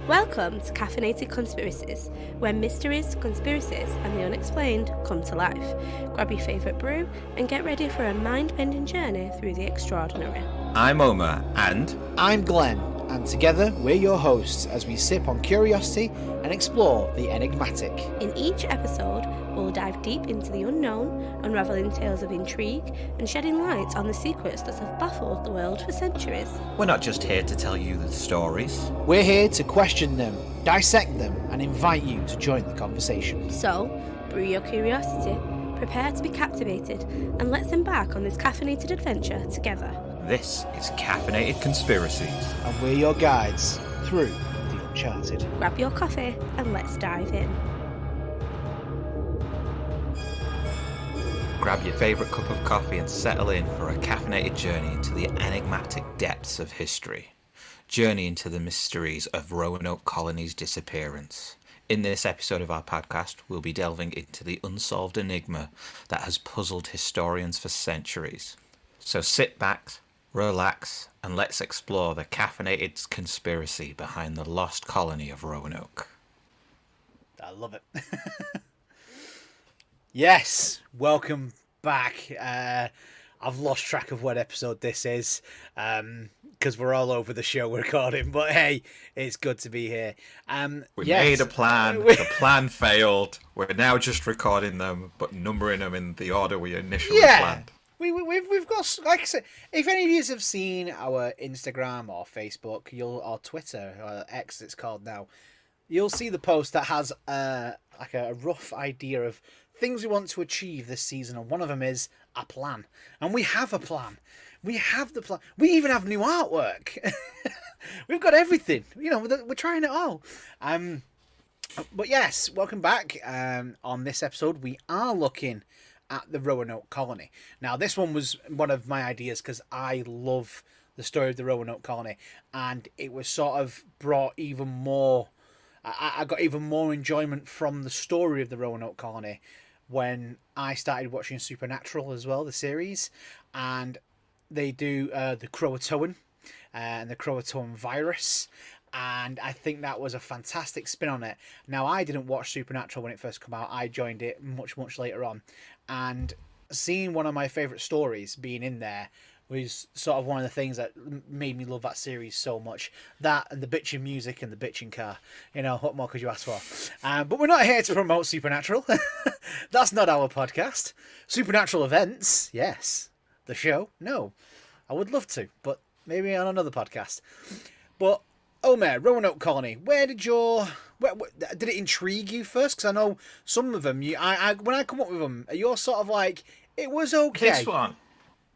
Welcome to Caffeinated Conspiracies, where mysteries, conspiracies, and the unexplained come to life. Grab your favourite brew and get ready for a mind-bending journey through the extraordinary. I'm Omer, and I'm Glen, and together we're your hosts as we sip on curiosity and explore the enigmatic. In each episode, we'll dive deep into the unknown, unravelling tales of intrigue and shedding light on the secrets that have baffled the world for centuries. we're not just here to tell you the stories. We're here to question them, dissect them, and invite you to join the conversation. So, brew your curiosity, prepare to be captivated, and let's embark on this caffeinated adventure together. This is Caffeinated Conspiracies. And we're your guides through the uncharted. Grab your coffee and let's dive in. Grab your favourite cup of coffee and settle in for a caffeinated journey into the enigmatic depths of history. Journey into the mysteries of Roanoke Colony's disappearance. In this episode of our podcast, we'll be delving into the unsolved enigma that has puzzled historians for centuries. So sit back, relax, and let's explore the caffeinated conspiracy behind the lost colony of Roanoke. I love it. Yes, welcome back. I've lost track of what episode this is because we're all over the show recording, but hey, it's good to be here. We made a plan, the plan failed. We're now just recording them, but numbering them in the order we initially planned. We've got, like I said, if any of you have seen our Instagram or Facebook, or Twitter, or X it's called now, you'll see the post that has like a rough idea of things we want to achieve this season, and one of them is a plan. And we have a plan. We have the plan. We even have new artwork. We've got everything. You know, we're trying it all. But yes, welcome back. On this episode, we are looking at the Roanoke Colony. Now, this one was one of my ideas because I love the story of the Roanoke Colony, and it was sort of brought even more. I got even more enjoyment from the story of the Roanoke Colony when I started watching Supernatural as well, the series, and they do the Croatoan and the Croatoan virus, and I think that was a fantastic spin on it. Now, I didn't watch Supernatural when it first came out. I joined it much later on, and seeing one of my favourite stories being in there was sort of one of the things that made me love that series so much. That and the bitchin' music and the bitchin' car. You know, what more could you ask for? But we're not here to promote Supernatural. That's not our podcast. Supernatural events, yes. The show, no. I would love to, but maybe on another podcast. But, Omer, Roanoke Colony, did it intrigue you first? Because I know some of them, when I come up with them, you're sort of like, it was okay. This one.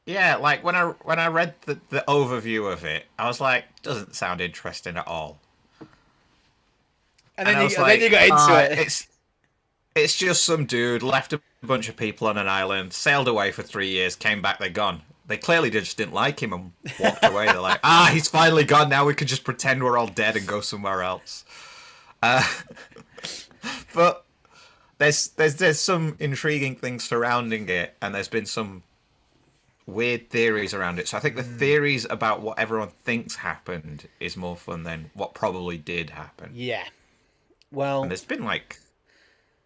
Yeah, like when I read the overview of it, I was like, doesn't sound interesting at all. And then you got into it. It's just some dude left a bunch of people on an island, sailed away for 3 years, came back, they're gone. They clearly just didn't like him and walked away. They're like, he's finally gone, now we can just pretend we're all dead and go somewhere else. But there's some intriguing things surrounding it, and there's been some weird theories around it. So I think the theories about what everyone thinks happened is more fun than what probably did happen. Yeah. Well, and there's been like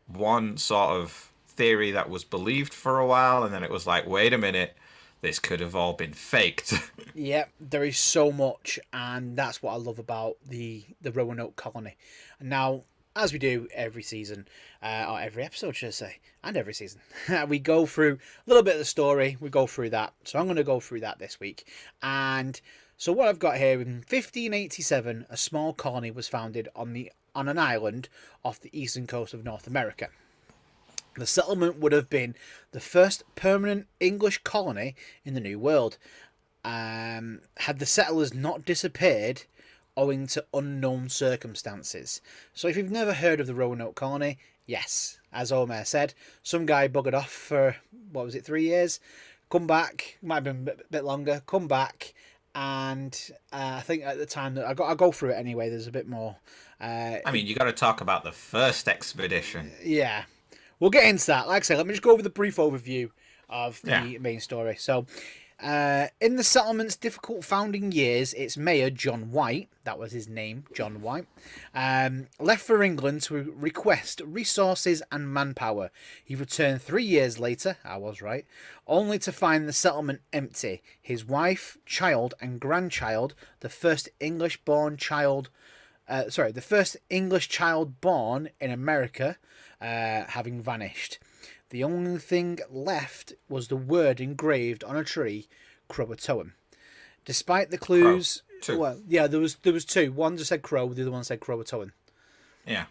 one sort of theory that was believed for a while, and then it was like, wait a minute, this could have all been faked. Yeah, there is so much, and that's what I love about the Roanoke Colony. Now, as we do every season, or every episode, should I say, and every season, we go through a little bit of the story. We go through that. So I'm going to go through that this week. And so what I've got here, in 1587, a small colony was founded on an island off the eastern coast of North America. The settlement would have been the first permanent English colony in the New World. Had the settlers not disappeared owing to unknown circumstances. So if you've never heard of the Roanoke Colony, yes, as Omer said, some guy buggered off for, 3 years? Come back, might have been a bit longer, come back, and I think at the time, that I'll go through it anyway, there's a bit more. You got to talk about the first expedition. Yeah, we'll get into that. Like I said, let me just go over the brief overview of the main story. So, In the settlement's difficult founding years, its mayor, John White, that was his name, John White, left for England to request resources and manpower. He returned 3 years later, I was right, only to find the settlement empty. His wife, child, and grandchild, the first English child born in America, having vanished. The only thing left was the word engraved on a tree, Croatoan. Despite the clues, well, yeah, there was two. One just said Crow, the other one said Croatoan. Yeah.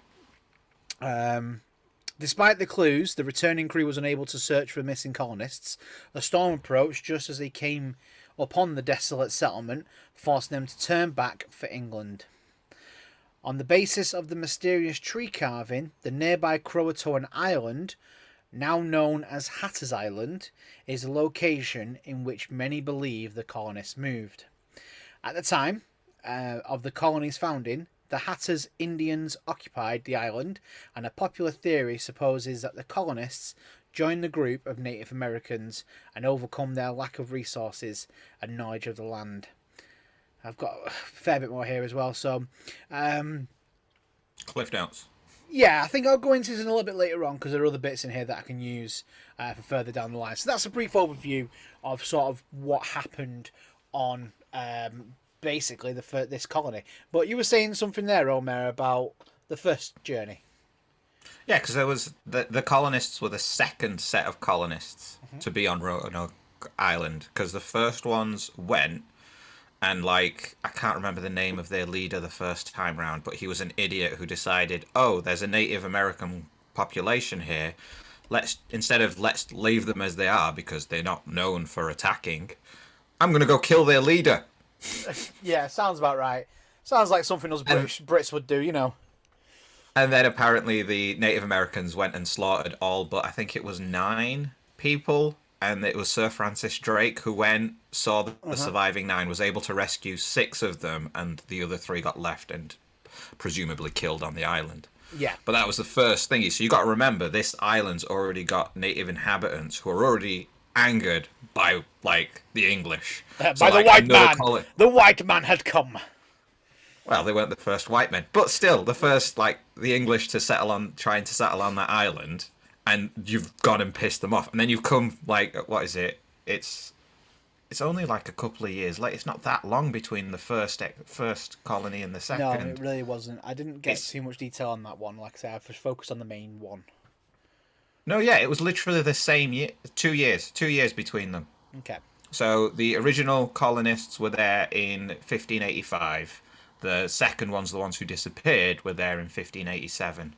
Despite the clues, the returning crew was unable to search for missing colonists. A storm approached just as they came upon the desolate settlement, forcing them to turn back for England. On the basis of the mysterious tree carving, the nearby Croatoan island, now known as Hatteras Island, is a location in which many believe the colonists moved. At the time of the colony's founding, the Hatteras Indians occupied the island, and a popular theory supposes that the colonists joined the group of Native Americans and overcome their lack of resources and knowledge of the land. I've got a fair bit more here as well, so... Cliff notes. Yeah, I think I'll go into this in a little bit later on because there are other bits in here that I can use for further down the line. So that's a brief overview of sort of what happened on basically this colony. But you were saying something there, Omer, about the first journey. Yeah, because there was the colonists were the second set of colonists to be on Roanoke Island, because the first ones went. And, like, I can't remember the name of their leader the first time round, but he was an idiot who decided, oh, there's a Native American population here. Let's leave them as they are because they're not known for attacking. I'm going to go kill their leader. Yeah, sounds about right. Sounds like something us Brits would do, you know. And then apparently the Native Americans went and slaughtered all but I think it was 9 people. And it was Sir Francis Drake who went, saw the surviving 9, was able to rescue 6 of them, and the other 3 got left and presumably killed on the island. Yeah. But that was the first thingy. So you got to remember, this island's already got native inhabitants who are already angered by, like, the English. By the white man. The white man had come. Well, they weren't the first white men. But still, the first, like, the English trying to settle on that island... And you've gone and pissed them off. And then you've come, like, what is it? It's only like a couple of years late. It's not that long between the first colony and the second. No, it really wasn't. I didn't get too much detail on that one. Like I said, I just focused on the main one. No, yeah, it was literally the same year. 2 years. 2 years between them. Okay. So the original colonists were there in 1585. The second ones, the ones who disappeared, were there in 1587.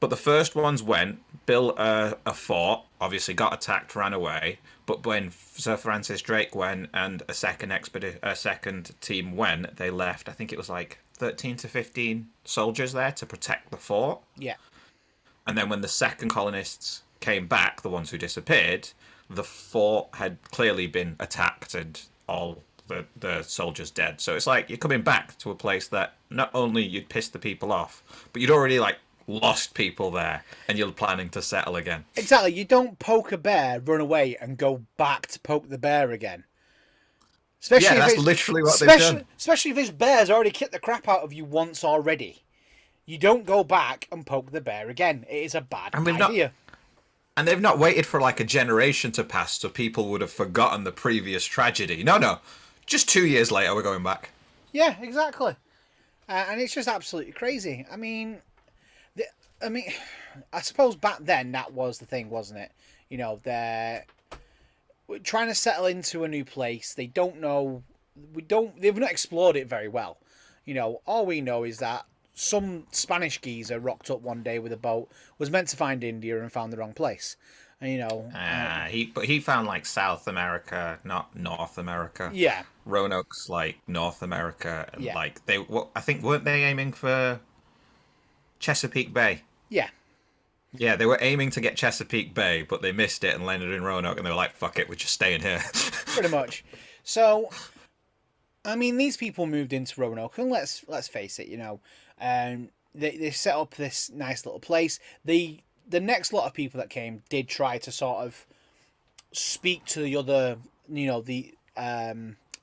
But the first ones went, built a fort, obviously got attacked, ran away. But when Sir Francis Drake went and a second team went, they left, I think it was like 13 to 15 soldiers there to protect the fort. Yeah. And then when the second colonists came back, the ones who disappeared, the fort had clearly been attacked and all the soldiers dead. So it's like you're coming back to a place that not only you'd pissed the people off, but you'd already, like, lost people there, and you're planning to settle again. Exactly. You don't poke a bear, run away, and go back to poke the bear again. Especially that's literally what they've done. Especially if this bear's already kicked the crap out of you once already. You don't go back and poke the bear again. It is a bad idea. And they've not waited for like a generation to pass so people would have forgotten the previous tragedy. No. Just 2 years later, we're going back. Yeah, exactly. And it's just absolutely crazy. I mean, I suppose back then that was the thing, wasn't it? You know, they're trying to settle into a new place. They don't know. They've not explored it very well. You know, all we know is that some Spanish geezer rocked up one day with a boat, was meant to find India and found the wrong place. And, you know, he found like South America, not North America. Yeah, Roanoke's like North America, and yeah. Like I think weren't they aiming for Chesapeake Bay? Yeah. Yeah, they were aiming to get Chesapeake Bay, but they missed it and landed in Roanoke, and they were like, "Fuck it, we're just staying here." Pretty much. So, I mean, these people moved into Roanoke, and let's face it, you know, they set up this nice little place. The next lot of people that came did try to sort of speak to the other, the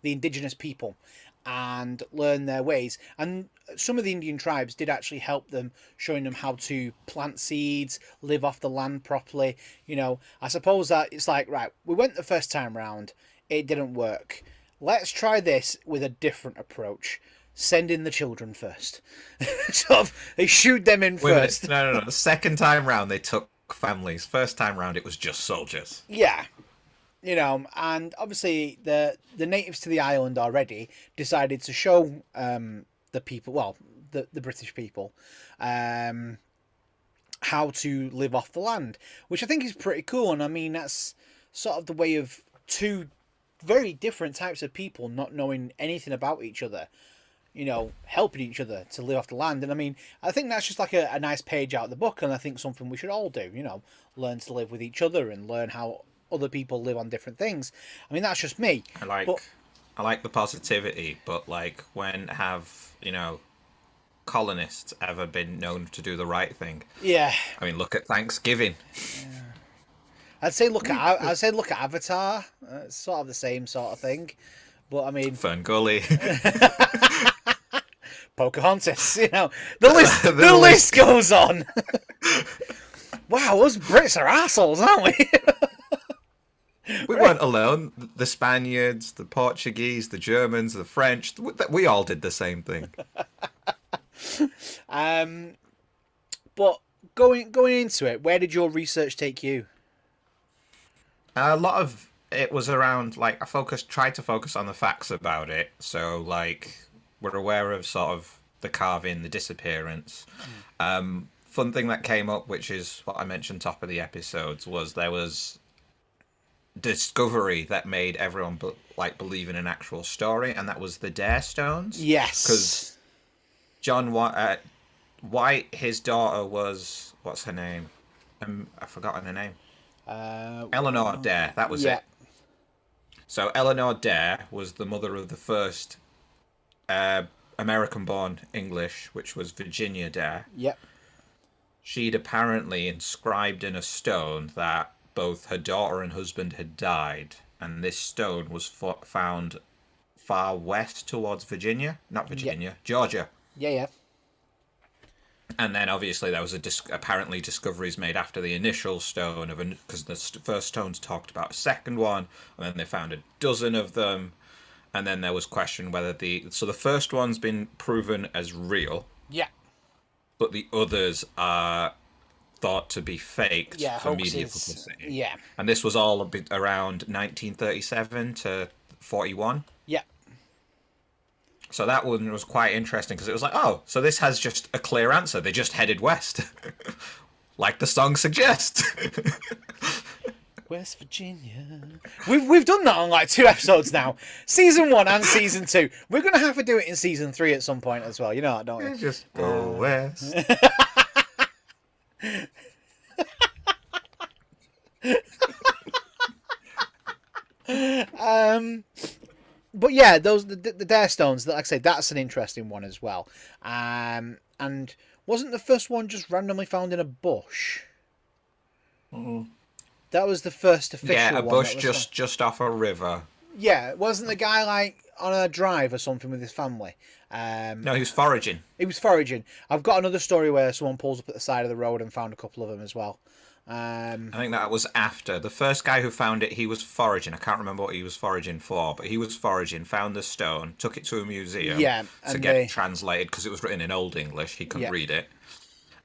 indigenous people, and learn their ways. And some of the Indian tribes did actually help them, showing them how to plant seeds, live off the land properly. I suppose that it's like, right, we went the first time round, it didn't work. Let's try this with a different approach. Send in the children first. Sort of, they shoot them in first. No. The second time round, they took families. First time round, it was just soldiers. Yeah. And obviously the natives to the island already decided to show the people, well, the British people, how to live off the land, which I think is pretty cool. And I mean, that's sort of the way of two very different types of people not knowing anything about each other, helping each other to live off the land. And I mean, I think that's just like a nice page out of the book, and I think something we should all do, learn to live with each other and learn how other people live on different things. I mean, that's just me. I like the positivity, but like, when have colonists ever been known to do the right thing? Yeah. I mean, look at Thanksgiving. Yeah. I'd say look at Avatar. It's sort of the same sort of thing, but I mean, Fern Gully. Pocahontas. The list goes on. Wow, us Brits are assholes, aren't we? We weren't alone. The Spaniards, the Portuguese, the Germans, the French, we all did the same thing. But going into it, where did your research take you? A lot of it was around, like, tried to focus on the facts about it. So, like, we're aware of sort of the carving, the disappearance. Fun thing that came up, which is what I mentioned top of the episodes, was there was discovery that made everyone believe in an actual story, and that was the Dare Stones. Yes. Because John White, his daughter was, what's her name? I've forgotten her name. Eleanor Dare, that was it. So Eleanor Dare was the mother of the first American-born English, which was Virginia Dare. Yep. She'd apparently inscribed in a stone that both her daughter and husband had died, and this stone was found far west towards Virginia. Not Virginia, Georgia. Yeah. And then obviously there was apparently discoveries made after the initial stone because the first stones talked about a second one, and then they found a dozen of them, and then there was question whether the first one's been proven as real. Yeah. But the others are thought to be faked for hoaxes. Media publicity. Yeah. And this was all a bit around 1937 to 41. Yeah. So that one was quite interesting because it was like, oh, so this has just a clear answer. They just headed west. Like the song suggests. West Virginia. We've done that on like 2 episodes now. Season 1 and Season 2. We're going to have to do it in Season 3 at some point as well. You know that, don't we? Just go west. But yeah, the Dare Stones, like I say, that's an interesting one as well. And wasn't the first one just randomly found in a bush? Mm-hmm. That was the first official one. Yeah, a bush just off a river. Yeah, wasn't the guy like on a drive or something with his family? No, he was foraging. He was foraging. I've got another story where someone pulls up at the side of the road and found a couple of them as well. I think that was after. The first guy who found it, he was foraging. I can't remember what he was foraging for, but he was foraging, found the stone, took it to a museum to get it translated because it was written in Old English. He couldn't read it.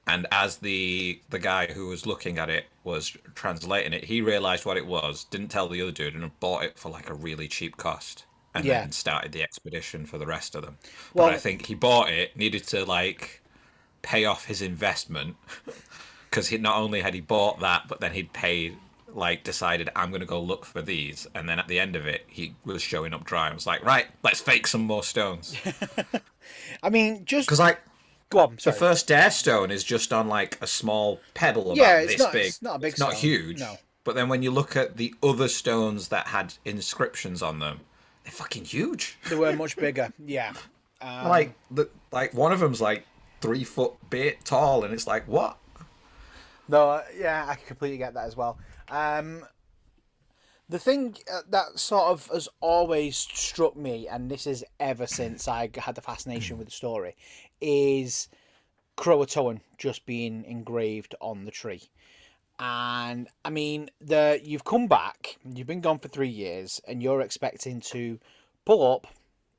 And as the guy who was looking at it was translating it, he realised what it was, didn't tell the other dude, and bought it for like a really cheap cost. And then started the expedition for the rest of them. Well, but I think he bought it, needed to like pay off his investment because he not only had he bought that, but then he'd paid, like decided I'm going to go look for these. And then at the end of it, he was showing up dry and was like, right, let's fake some more stones. I mean, just because like, go on. Sorry. The first Dare stone is just on like a small pebble about this big. It's not a big it's stone. Not huge. No. But then when you look at the other stones that had inscriptions on them, they're fucking huge. They were much bigger. Yeah. Like one of them's like 3 foot bit tall, and it's like, what? No, yeah, I completely get that as well. The thing that sort of has always struck me, and this is ever since I had the fascination with the story, is Croatoan just being engraved on the tree. And I mean, you've come back, you've been gone for 3 years, and you're expecting to pull up,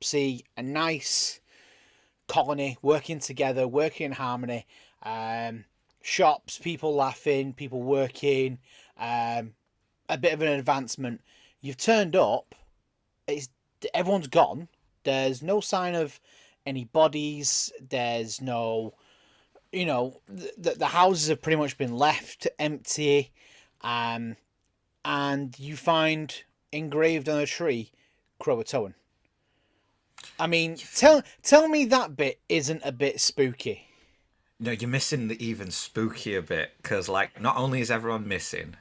see a nice colony working together, working in harmony, shops, people laughing, people working, a bit of an advancement. You've turned up, it's everyone's gone. There's no sign of any bodies. There's no, the houses have pretty much been left empty, and you find engraved on a tree, Croatoan. I mean, tell me that bit isn't a bit spooky. No, you're missing the even spookier bit, because, like, not only is everyone missing,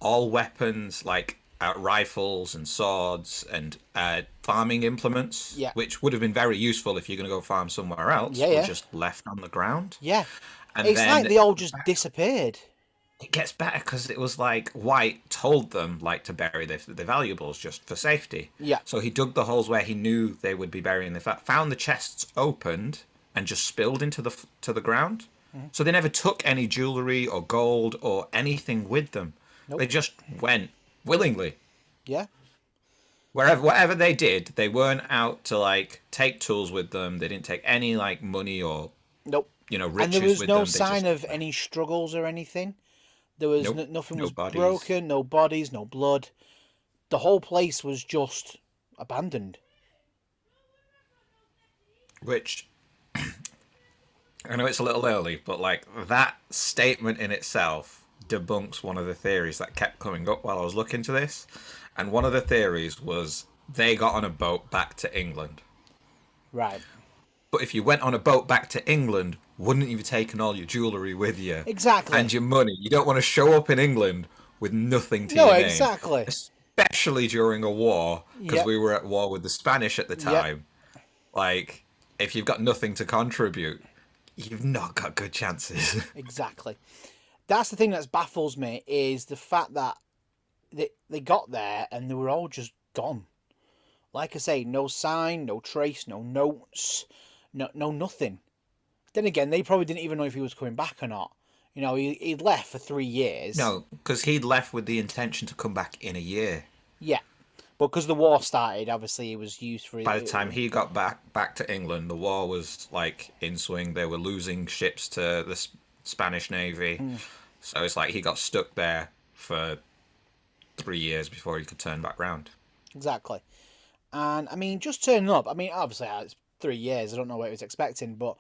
all weapons, like rifles and swords and farming implements, Yeah. which would have been very useful if you're going to go farm somewhere else, Yeah, were yeah. just left on the ground. Yeah, And it's then like they all just disappeared. it gets better because it was like White told them like to bury the valuables just for safety. Yeah. So he dug the holes where he knew they would be burying found the chests opened and just spilled into the ground. Mm-hmm. So they never took any jewelry or gold or anything with them. Nope. They just went willingly. Yeah. Whatever they did, they weren't out to like take tools with them. They didn't take any like money or Nope. riches And there was with no them. sign of any struggles or anything. There was Nope. nothing No was bodies. broken, no bodies, no blood. The whole place was just abandoned. Which I know it's a little early, but like that statement in itself debunks one of the theories that kept coming up while I was looking to this. And one of the theories was they got on a boat back to England. Right. But if you went on a boat back to England, wouldn't you have taken all your jewellery with you? Exactly. And your money. You don't want to show up in England with nothing to No, your name. exactly. Especially during a war, because Yep. we were at war with the Spanish at the time. Like, if you've got nothing to contribute, you've not got good chances. Exactly. That's the thing that baffles me, is the fact that they got there and they were all just gone. Like I say, no sign, no trace, no notes, no nothing. Then again, they probably didn't even know if he was coming back or not. He'd left for 3 years. No, because he'd left with the intention to come back in a year. Yeah. But because the war started, obviously he was used for... By the time he got back to England, the war was like in swing. They were losing ships to the Spanish Navy. So it's like he got stuck there for 3 years before he could turn back round. Exactly. And, I mean, just turning up, I mean, obviously, it's 3 years, I don't know what he was expecting, but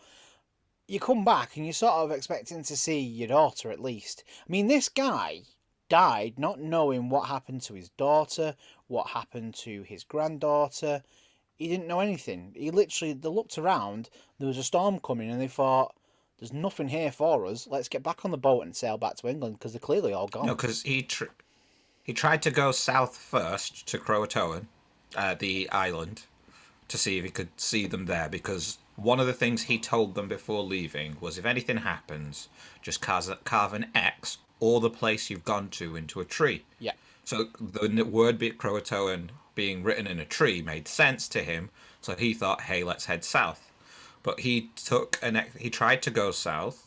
you come back and you're sort of expecting to see your daughter at least. I mean, this guy died not knowing what happened to his daughter, what happened to his granddaughter. He didn't know anything. They looked around, there was a storm coming, and they thought, there's nothing here for us, let's get back on the boat and sail back to England, because they're clearly all gone. No, because he tried to go south first to Croatoan, the island, to see if he could see them there, because one of the things he told them before leaving was if anything happens, just carve an X or the place you've gone to into a tree. Yeah. So the word Croatoan being written in a tree made sense to him, so he thought, hey, let's head south. But he tried to go south,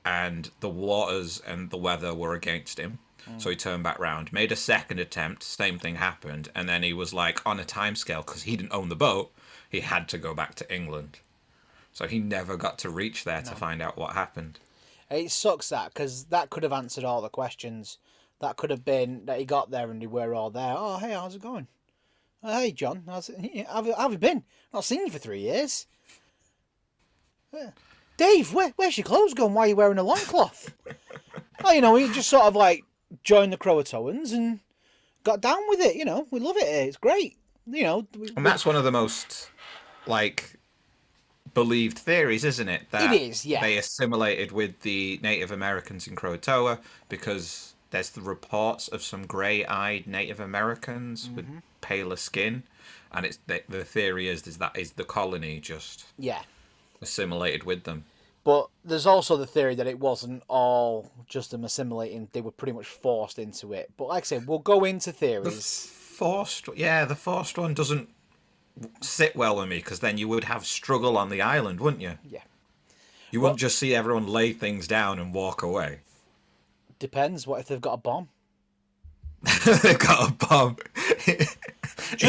and the waters and the weather were against him. So he turned back round, made a second attempt, same thing happened, and then he was like on a timescale, because he didn't own the boat, he had to go back to England. So he never got to reach there to find out what happened. It sucks that, because that could have answered all the questions. That could have been that he got there and they were all there. Oh, hey, how's it going? Oh, hey, John, how have you been? Not seen you for 3 years. Dave, where's your clothes gone? Why are you wearing a loincloth? Oh, he just sort of like joined the Croatoans and got down with it. We love it here. It's great. And that's one of the most, like, believed theories, isn't it? That it is, yeah. They assimilated with the Native Americans in Croatoa because there's the reports of some grey-eyed Native Americans with paler skin, and it's the theory is that the colony just yeah assimilated with them. But there's also the theory that it wasn't all just them assimilating; they were pretty much forced into it. But like I said, we'll go into theories. The forced one doesn't sit well with me because then you would have struggle on the island, wouldn't you? Yeah. You wouldn't just see everyone lay things down and walk away. Depends. What if they've got a bomb? They've got a bomb in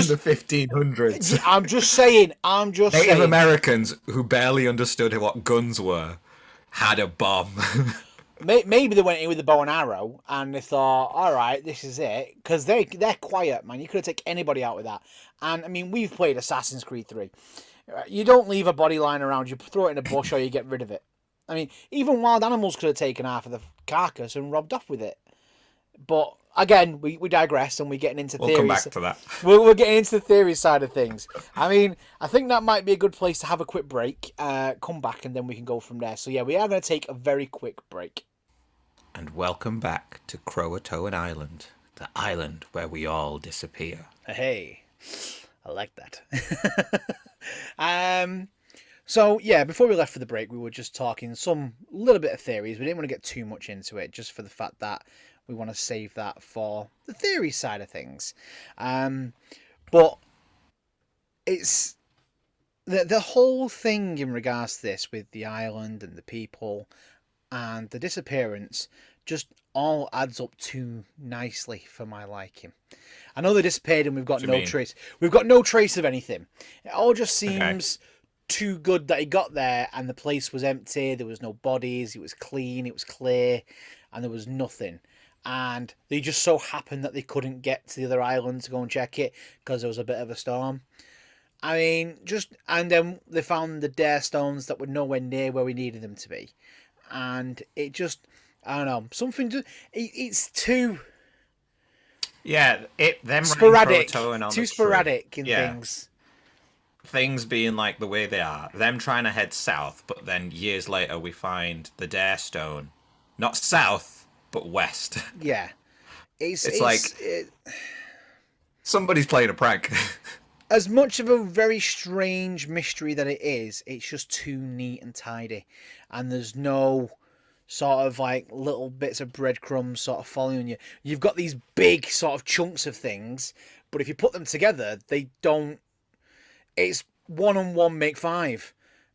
the 1500s. I'm just saying. Native Americans who barely understood what guns were had a bomb. Maybe they went in with a bow and arrow and they thought, all right, this is it. Because they're quiet, man. You could have taken anybody out with that. And, I mean, we've played Assassin's Creed 3. You don't leave a body lying around. You throw it in a bush or you get rid of it. I mean, even wild animals could have taken half of the carcass and robbed off with it. But, again, we digress and we're getting into theories. We'll come back to that. We're getting into the theory side of things. I mean, I think that might be a good place to have a quick break. Come back and then we can go from there. So, yeah, we are going to take a very quick break. And welcome back to Croatoan Island, the island where we all disappear. Hey, I like that. So, yeah, before we left for the break, we were just talking some little bit of theories. We didn't want to get too much into it, just for the fact that we want to save that for the theory side of things. But it's the whole thing in regards to this with the island and the people and the disappearance just all adds up too nicely for my liking. I know they disappeared and we've got no trace. We've got no trace of anything. It all just seems too good that he got there and the place was empty. There was no bodies. It was clean. It was clear, and there was nothing. And they just so happened that they couldn't get to the other island to go and check it because there was a bit of a storm. I mean, and then they found the dare stones that were nowhere near where we needed them to be. And it just, I don't know, it's too... Yeah, them sporadic. Too sporadic in things. Things being like the way they are. Them trying to head south, but then years later we find the dare stone. Not south, but west. Yeah. It's like... somebody's playing a prank. As much of a very strange mystery that it is, it's just too neat and tidy. And there's no sort of like little bits of breadcrumbs sort of following you. You've got these big sort of chunks of things, but if you put them together, they don't... It's 1 and 1 make 5.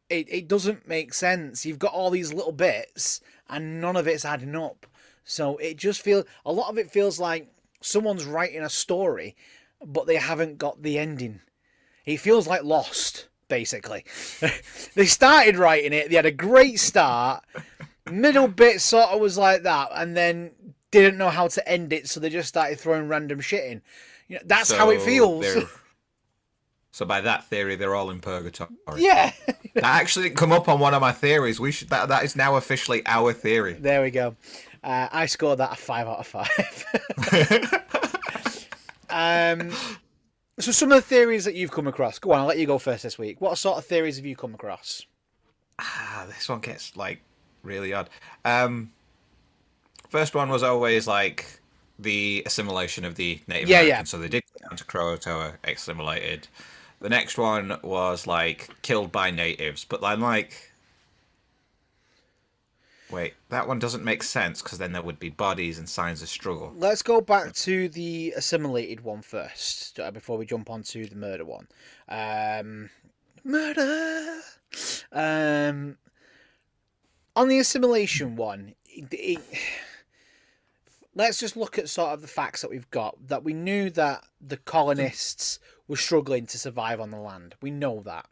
It doesn't make sense. You've got all these little bits, and none of it's adding up. So it just feels... A lot of it feels like someone's writing a story, but they haven't got the ending. It feels like Lost, basically. They started writing it, they had a great start, middle bit sort of was like that, and then didn't know how to end it, so they just started throwing random shit in. You know, that's how it feels. So by that theory, they're all in purgatory. Yeah. That actually didn't come up on one of my theories. That is now officially our theory. There we go. I scored that a 5 out of 5. So some of the theories that you've come across. Go on, I'll let you go first this week. What sort of theories have you come across? This one gets like really odd. First one was always like the assimilation of the Native Americans. Yeah. So they did go down to Croatoa, assimilated. The next one was like killed by natives, but I'm like, wait, that one doesn't make sense because then there would be bodies and signs of struggle. Let's go back to the assimilated one first before we jump onto the murder one. Murder! On the assimilation one, let's just look at sort of the facts that we've got. That we knew that the colonists were struggling to survive on the land. We know that.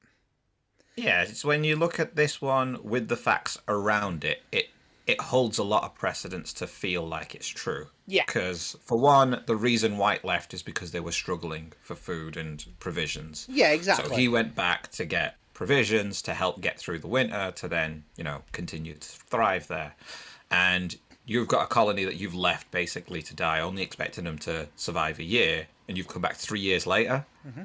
Yeah, it's when you look at this one with the facts around it, it holds a lot of precedence to feel like it's true. Yeah. Because, for one, the reason White left is because they were struggling for food and provisions. Yeah, exactly. So he went back to get provisions to help get through the winter to then, continue to thrive there. And you've got a colony that you've left basically to die, only expecting them to survive a year, and you've come back 3 years later. Mm-hmm.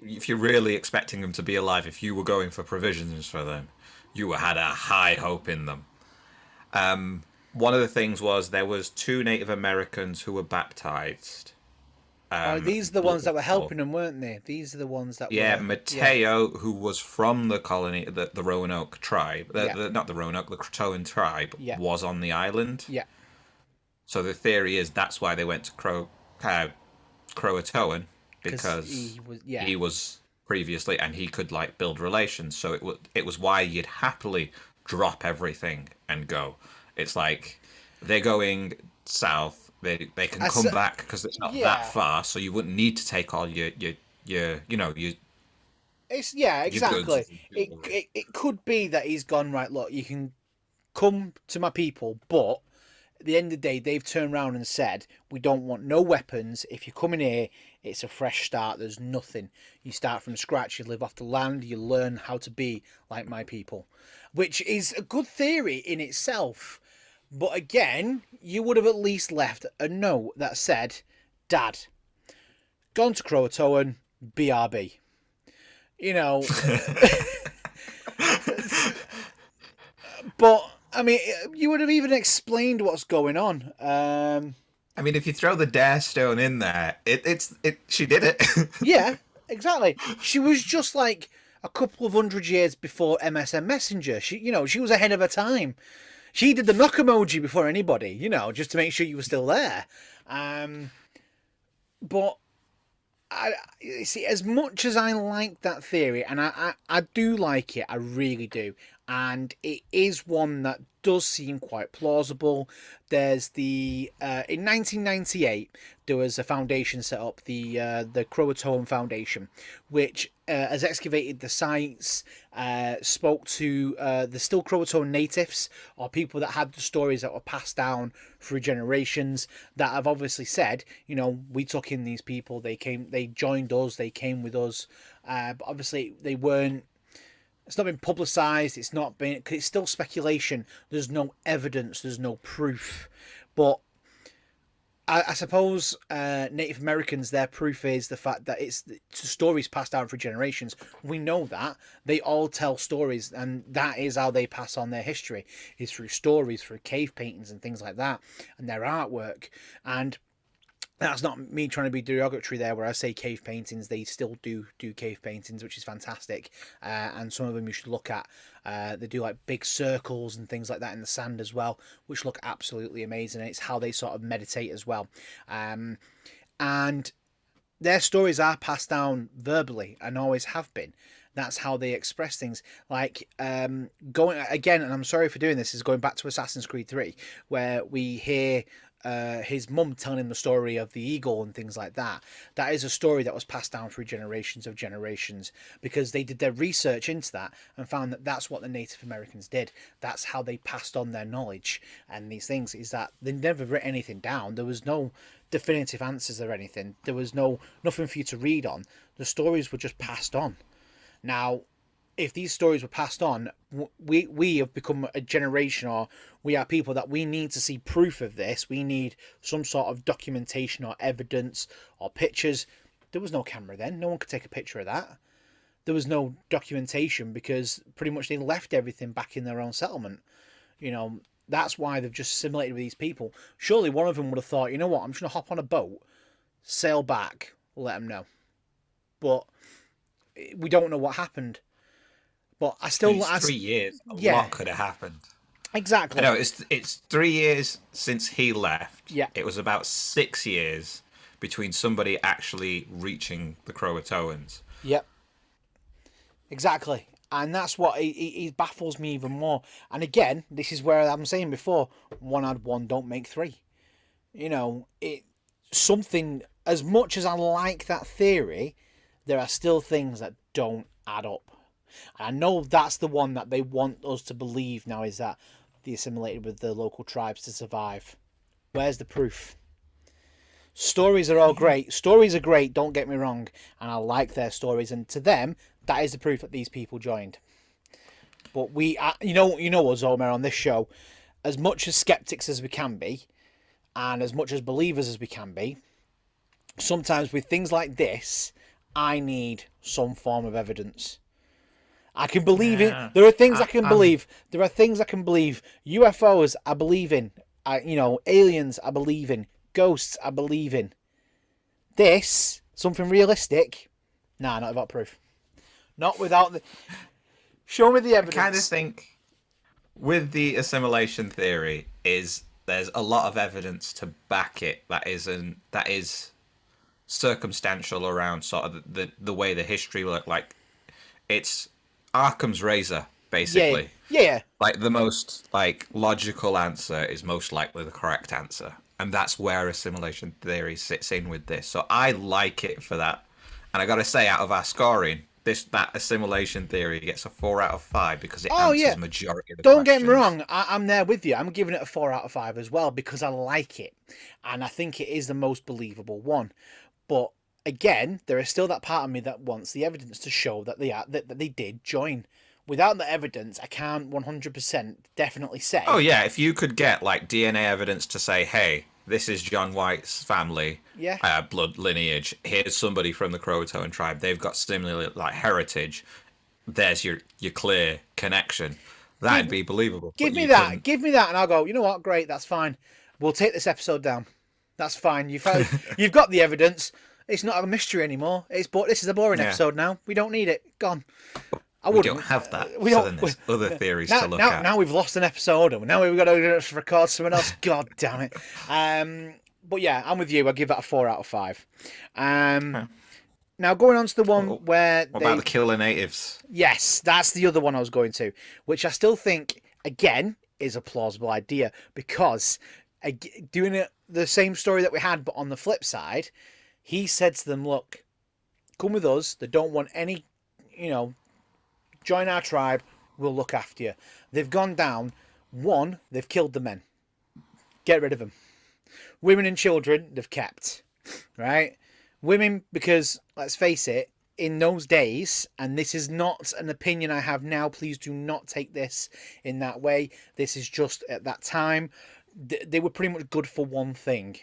If you're really expecting them to be alive, if you were going for provisions for them, you had a high hope in them. One of the things was there was 2 Native Americans who were baptized Oh, these are the ones that were helping them, weren't they? These are the ones that Yeah, were... Mateo, who was from the colony, the Roanoke tribe, Yeah. not the Roanoke, the Croatoan tribe, Yeah. was on the island. Yeah. So the theory is that's why they went to Croatoan, Because because he was... Yeah. he was previously, and he could like build relations. So it was why you'd happily drop everything and go. It's like they're going south. They can come back because it's not that far. So you wouldn't need to take all your It's your exactly. goods. It could be that he's gone, right, look, you can come to my people, but at the end of the day, they've turned around and said, we don't want no weapons. If you come in here, it's a fresh start. There's nothing. You start from scratch. You live off the land. You learn how to be like my people, which is a good theory in itself. But again, you would have at least left a note that said, Dad, gone to Croatoan, BRB. You know. But I mean, you would have even explained what's going on. I mean, if you throw the dare stone in there, she did it. Yeah, exactly. She was just like a couple of 100 years before MSN Messenger. She was ahead of her time. She did the knock emoji before anybody, just to make sure you were still there. But I see, as much as I like that theory, and I do like it, I really do, and it is one that does seem quite plausible. There's in 1998 there was a foundation set up, the Croatoan Foundation, which has excavated the sites, spoke to the still Croatoan natives, or people that had the stories that were passed down through generations, that have obviously said, we took in these people, they joined us, they came with us, but obviously they weren't. It's not been publicised. It's still speculation. There's no evidence. There's no proof. But I suppose Native Americans, their proof is the fact that it's stories passed down for generations. We know that. They all tell stories, and that is how they pass on their history, is through stories, through cave paintings and things like that, and their artwork. And that's not me trying to be derogatory there where I say cave paintings. They still do cave paintings, which is fantastic. And some of them you should look at. They do like big circles and things like that in the sand as well, which look absolutely amazing. And it's how they sort of meditate as well. And their stories are passed down verbally and always have been. That's how they express things. Like going again, and I'm sorry for doing this, is going back to Assassin's Creed 3, where we hear his mum telling him the story of the eagle and things like that. That is a story that was passed down through generations of generations, because they did their research into that and found that that's what the Native Americans did. That's how they passed on their knowledge and these things, is that they never wrote anything down. There was no definitive answers or anything. There was nothing for you to read on. The stories were just passed on. Now, if these stories were passed on, we have become a generation, or we are people that we need to see proof of this. We need some sort of documentation or evidence or pictures. There was no camera then. No one could take a picture of that. There was no documentation because pretty much they left everything back in their own settlement. That's why they've just assimilated with these people. Surely one of them would have thought, you know what, I'm just going to hop on a boat, sail back, let them know. But we don't know what happened. But I still... It's 3 years. A lot could have happened. Exactly. I know, it's 3 years since he left. Yeah. It was about 6 years between somebody actually reaching the Croatoans. Yep. Exactly. And that's what he baffles me even more. And again, this is where I'm saying before, one add one don't make three. Something, as much as I like that theory, there are still things that don't add up. And I know that's the one that they want us to believe now, is that they assimilated with the local tribes to survive. Where's the proof? Stories are all great. Stories are great, don't get me wrong. And I like their stories. And to them, that is the proof that these people joined. But we, you know us, Omer, on this show, as much as skeptics as we can be, and as much as believers as we can be, sometimes with things like this, I need some form of evidence. I can believe it. There are things I can believe. There are things I can believe. UFOs, I believe in. Aliens, I believe in. Ghosts, I believe in. This, something realistic, nah, not without proof. Not without the... Show me the I evidence. kind of think with the assimilation theory is there's a lot of evidence to back it that is circumstantial around sort of the way the history looked like. It's Occam's razor, basically. Yeah. Like the most like logical answer is most likely the correct answer, and that's where assimilation theory sits in with this. So I like it for that, and I got to say, out of our scoring, that assimilation theory gets a 4 out of 5 because it answers majority of the Don't questions. get me wrong, I'm there with you. I'm giving it a 4 out of 5 as well because I like it, and I think it is the most believable one. But again, there is still that part of me that wants the evidence to show that they did join. Without the evidence, I can't 100% definitely say. Oh yeah, if you could get like DNA evidence to say, hey, this is John White's family, blood lineage. Here's somebody from the Croatoan tribe. They've got similar like heritage. There's your clear connection. That'd be believable. Give me that, and I'll go. You know what? Great, that's fine. We'll take this episode down. That's fine. You've got the evidence. It's not a mystery anymore. This is a boring episode now. We don't need it. Gone. We don't have that. Then there's other theories to look at. Now we've lost an episode, and now we've got to record someone else. God damn it. But yeah, I'm with you. I'll give that a 4 out of 5. Now going on to the one where what about the killer natives? Yes, that's the other one I was going to, which I still think again is a plausible idea because doing the same story that we had, but on the flip side, he said to them, "Look, come with us. They don't want any, join our tribe. We'll look after you." They've gone down. One, they've killed the men. Get rid of them. Women and children, they've kept. Right? Women, because, let's face it, in those days, and this is not an opinion I have now, please do not take this in that way. This is just at that time, they were pretty much good for one thing.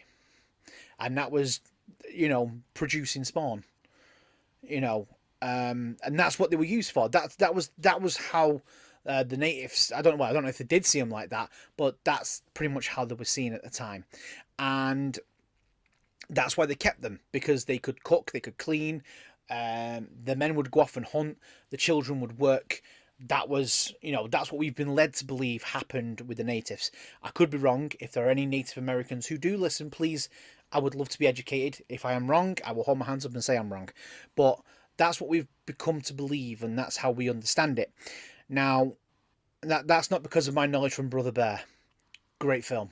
And that was, producing spawn. And that's what they were used for. That was how the natives. I don't know if they did see them like that, but that's pretty much how they were seen at the time, and that's why they kept them, because they could cook, they could clean. The men would go off and hunt. The children would work. That was, that's what we've been led to believe happened with the natives. I could be wrong. If there are any Native Americans who do listen, please, I would love to be educated. If I am wrong, I will hold my hands up and say I'm wrong. But that's what we've become to believe, and that's how we understand it. Now, that's not because of my knowledge from Brother Bear. Great film.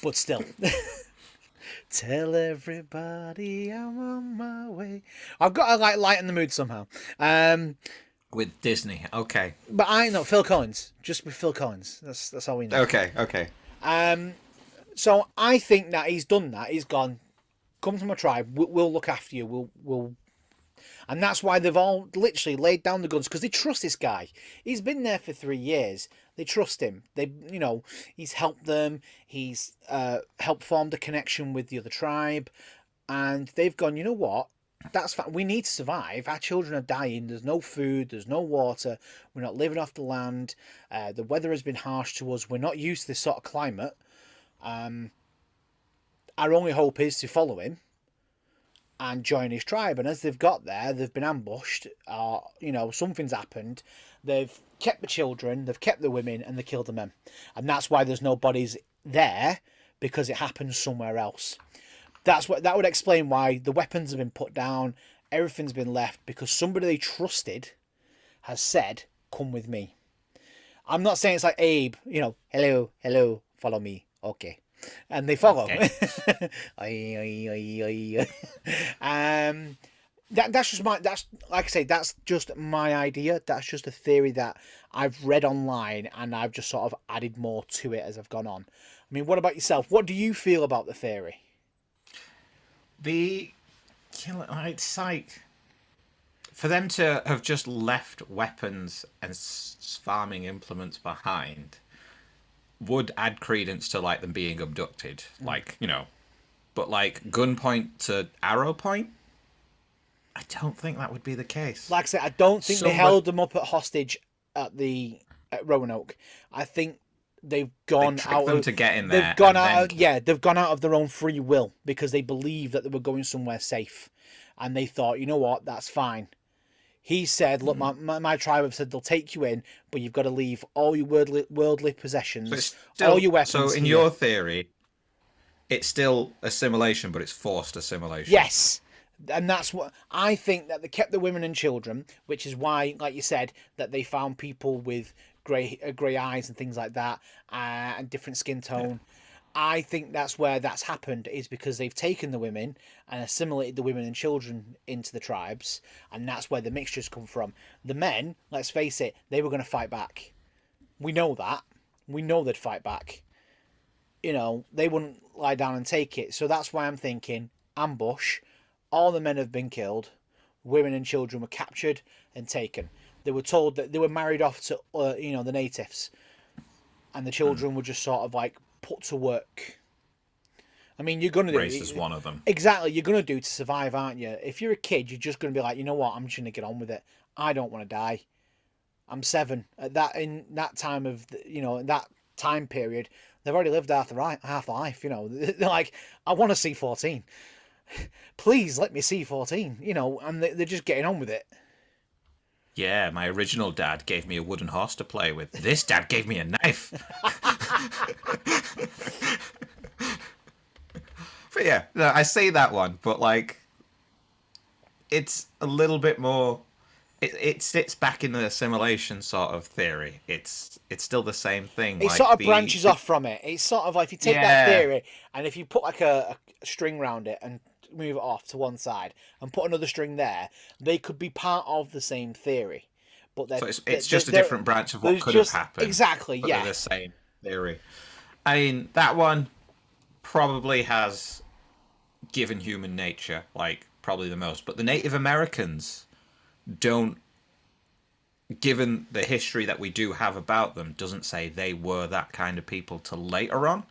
But still. Tell everybody I'm on my way. I've got to lighten the mood somehow. With Disney, okay. But I know Phil Collins. Just with Phil Collins. That's all we know. Okay. So I think that he's done that. He's gone, come to my tribe. We'll look after you. We'll. And that's why they've all literally laid down the guns, because they trust this guy. He's been there for 3 years. They trust him. He's helped them. He's helped form the connection with the other tribe, and they've gone, you know what? That's fine. We need to survive. Our children are dying. There's no food. There's no water. We're not living off the land. The weather has been harsh to us. We're not used to this sort of climate. Our only hope is to follow him and join his tribe. And as they've got there, they've been ambushed. Something's happened. They've kept the children, they've kept the women, and they killed the men. And that's why there's no bodies there, because it happened somewhere else. That would explain why the weapons have been put down, everything's been left, because somebody they trusted has said, come with me. I'm not saying it's like Abe, hello, follow me. Okay. And they follow. Okay. That's like I say, that's just my idea. That's just a theory that I've read online, and I've just sort of added more to it as I've gone on. I mean, what about yourself? What do you feel about the theory? It's like, for them to have just left weapons and farming implements behind would add credence to like them being abducted, but like gunpoint to arrow point, I don't think that would be the case. Like I said, I don't think they held them up at hostage at Roanoke. I think they've gone tricked out them of, to get in they've there gone and out then of, yeah, they've gone out of their own free will because they believed that they were going somewhere safe, and they thought, you know what, that's fine. He said, look, my tribe have said they'll take you in, but you've got to leave all your worldly So possessions, it's all still your so weapons in here. your theory, it's still assimilation, but it's forced assimilation. Yes. And that's what I think, that they kept the women and children, which is why, like you said, that they found people with grey eyes and things like that, and different skin tone. I think that's where that's happened, is because they've taken the women and assimilated the women and children into the tribes, and that's where the mixtures come from. The men, let's face it, they were going to fight back. We know that. We know they'd fight back. You know, they wouldn't lie down and take it. So that's why I'm thinking ambush. All the men have been killed. Women and children were captured and taken. They were told that they were married off to, the natives, and the children were just sort of like put to work. I mean, you're gonna do Race is one of them. exactly. You're gonna do to survive, aren't you? If you're a kid, you're just gonna be like, you know what? I'm just gonna get on with it. I don't want to die. I'm 7. In that time of in that time period, they've already lived half life. You know, they're like, I want to see 14. Please let me see 14. You know, and they're just getting on with it. Yeah, my original dad gave me a wooden horse to play with. This dad gave me a knife. But yeah, no, I say that one, but like, it's a little bit more. It sits back in the assimilation sort of theory. It's still the same thing. It like sort of branches off from it. It's sort of like, if you take that Yeah. theory and if you put like a string round it and move it off to one side and put another string there, they could be part of the same theory. But So it's just a different branch of what could have happened. Exactly, But yeah. they're the same theory. I mean, that one probably has given human nature, like, probably the most. But the Native Americans don't, given the history that we do have about them, doesn't say they were that kind of people till later on.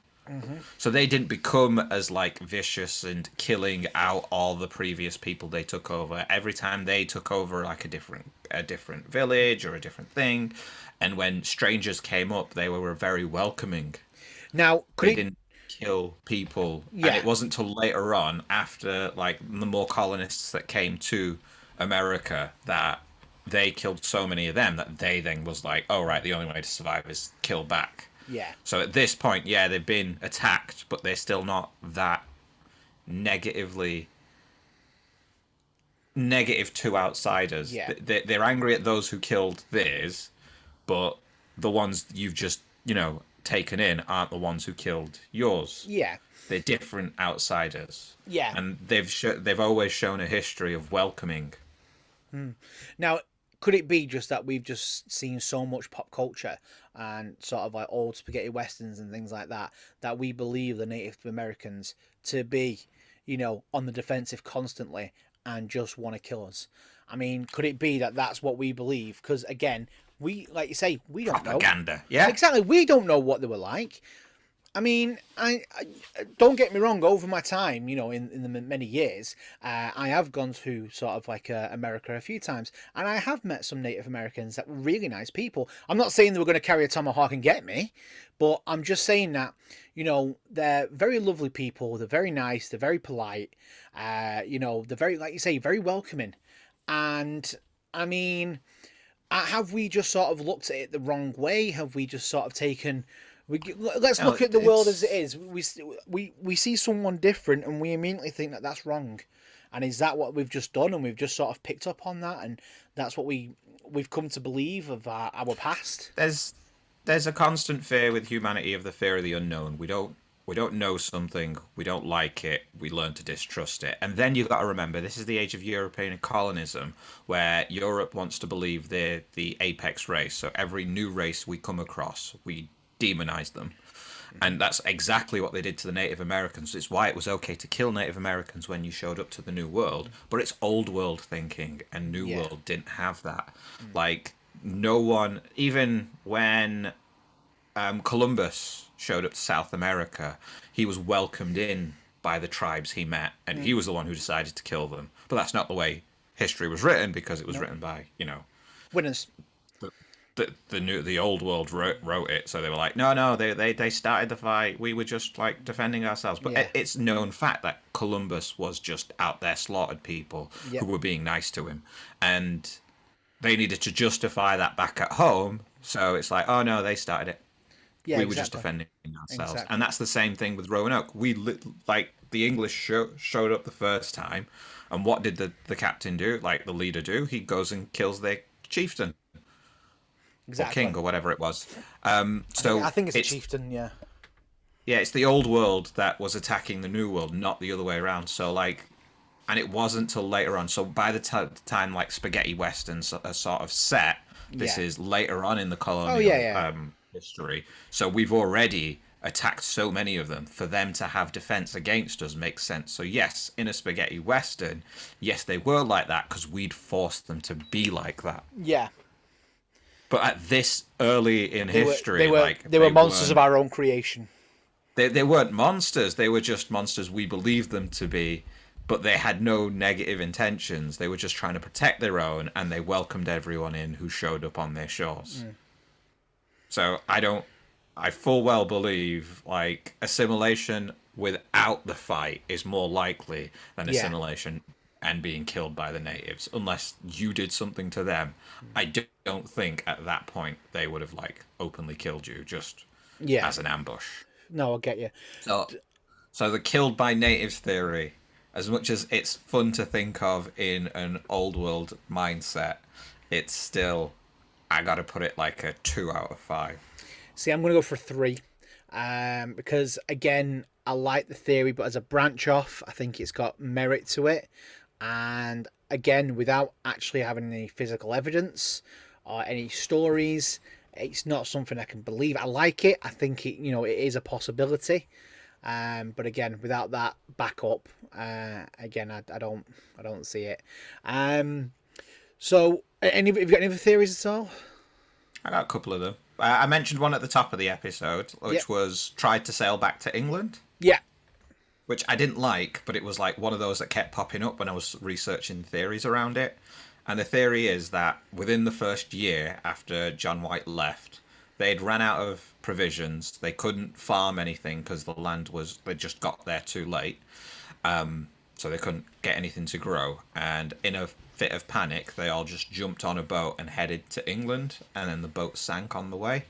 So they didn't become as like vicious and killing out all the previous people they took over. Every time they took over like a different village or a different thing, and when strangers came up, they were very welcoming. Now, They didn't kill people, and Yeah. it wasn't till later on, after like the more colonists that came to America, that they killed so many of them that they then was like, oh right, the only way to survive is kill back. Yeah. So at this point, yeah, they've been attacked, but they're still not that negative to outsiders. Yeah. They're angry at those who killed theirs, but the ones you've just, taken in aren't the ones who killed yours. Yeah. They're different outsiders. Yeah. And they've always shown a history of welcoming. Now, could it be just that we've just seen so much pop culture and sort of like old spaghetti westerns and things like that, that we believe the Native Americans to be, on the defensive constantly and just want to kill us? I mean, could it be that that's what we believe? Because again, we, like you say, we don't know. Propaganda. Yeah. Exactly. We don't know what they were like. I mean, I don't get me wrong. Over my time, in the many years, I have gone to sort of like America a few times, and I have met some Native Americans that were really nice people. I'm not saying they were going to carry a tomahawk and get me, but I'm just saying that they're very lovely people. They're very nice. They're very polite. They're very, like you say, very welcoming. And I mean, have we just sort of looked at it the wrong way? Have we just sort of taken? Let's look at the world as it is. We see someone different and we immediately think that that's wrong. And is that what we've just done? And we've just sort of picked up on that, and that's what we've come to believe of our past. There's a constant fear with humanity of the fear of the unknown. We don't know something, we don't like it, we learn to distrust it. And then you've got to remember, this is the age of European colonism, where Europe wants to believe they're the apex race. So every new race we come across, we demonize them. And that's exactly what they did to the Native Americans. It's why it was okay to kill Native Americans when you showed up to the New World. But it's Old World thinking, and New World didn't have that. Like, no one, even when Columbus showed up to South America, he was welcomed in by the tribes he met, and he was the one who decided to kill them. But that's not the way history was written, because it was written by, Winners. the old world wrote it, so they were like, no, they started the fight. We were just like defending ourselves. But Yeah. it's known fact that Columbus was just out there slaughtered people Yep. who were being nice to him, and they needed to justify that back at home. So it's like, oh no, they started it. Yeah, We were just exactly. defending ourselves, Exactly. and that's the same thing with Roanoke. Like the English showed up the first time, and what did the captain do? Like the leader do? He goes and kills their chieftain or Exactly. king or whatever it was. I think it's a chieftain, yeah. Yeah, it's the old world that was attacking the new world, not the other way around. So like, and it wasn't till later on. So by the time like spaghetti westerns are sort of set, this Yeah. is later on in the colonial yeah. history. So we've already attacked so many of them. For them to have defense against us makes sense. So yes, in a spaghetti western, yes, they were like that because we'd forced them to be like that. Yeah. But at this early in history, they were monsters of our own creation. They weren't monsters. They were just monsters we believed them to be, but they had no negative intentions. They were just trying to protect their own, and they welcomed everyone in who showed up on their shores. So I full well believe like assimilation without the fight is more likely than assimilation and being killed by the natives, unless you did something to them. I don't think at that point they would have like openly killed you just as an ambush. No, I'll get you. So the killed by natives theory, as much as it's fun to think of in an old world mindset, it's still, I gotta put it like a 2 out of 5. See, I'm going to go for 3. Because, again, I like the theory, but as a branch off, I think it's got merit to it. And, again, without actually having any physical evidence or any stories, it's not something I can believe. I like it. I think it, it is a possibility. But again, without that backup, again, I don't see it. So, have you got any other theories at all? I got a couple of them. I mentioned one at the top of the episode, which was tried to sail back to England. Yeah. Which I didn't like, but it was like one of those that kept popping up when I was researching theories around it. And the theory is that within the first year after John White left, they'd ran out of provisions. They couldn't farm anything because the land they just got there too late. So they couldn't get anything to grow. And in a fit of panic, they all just jumped on a boat and headed to England. And then the boat sank on the way.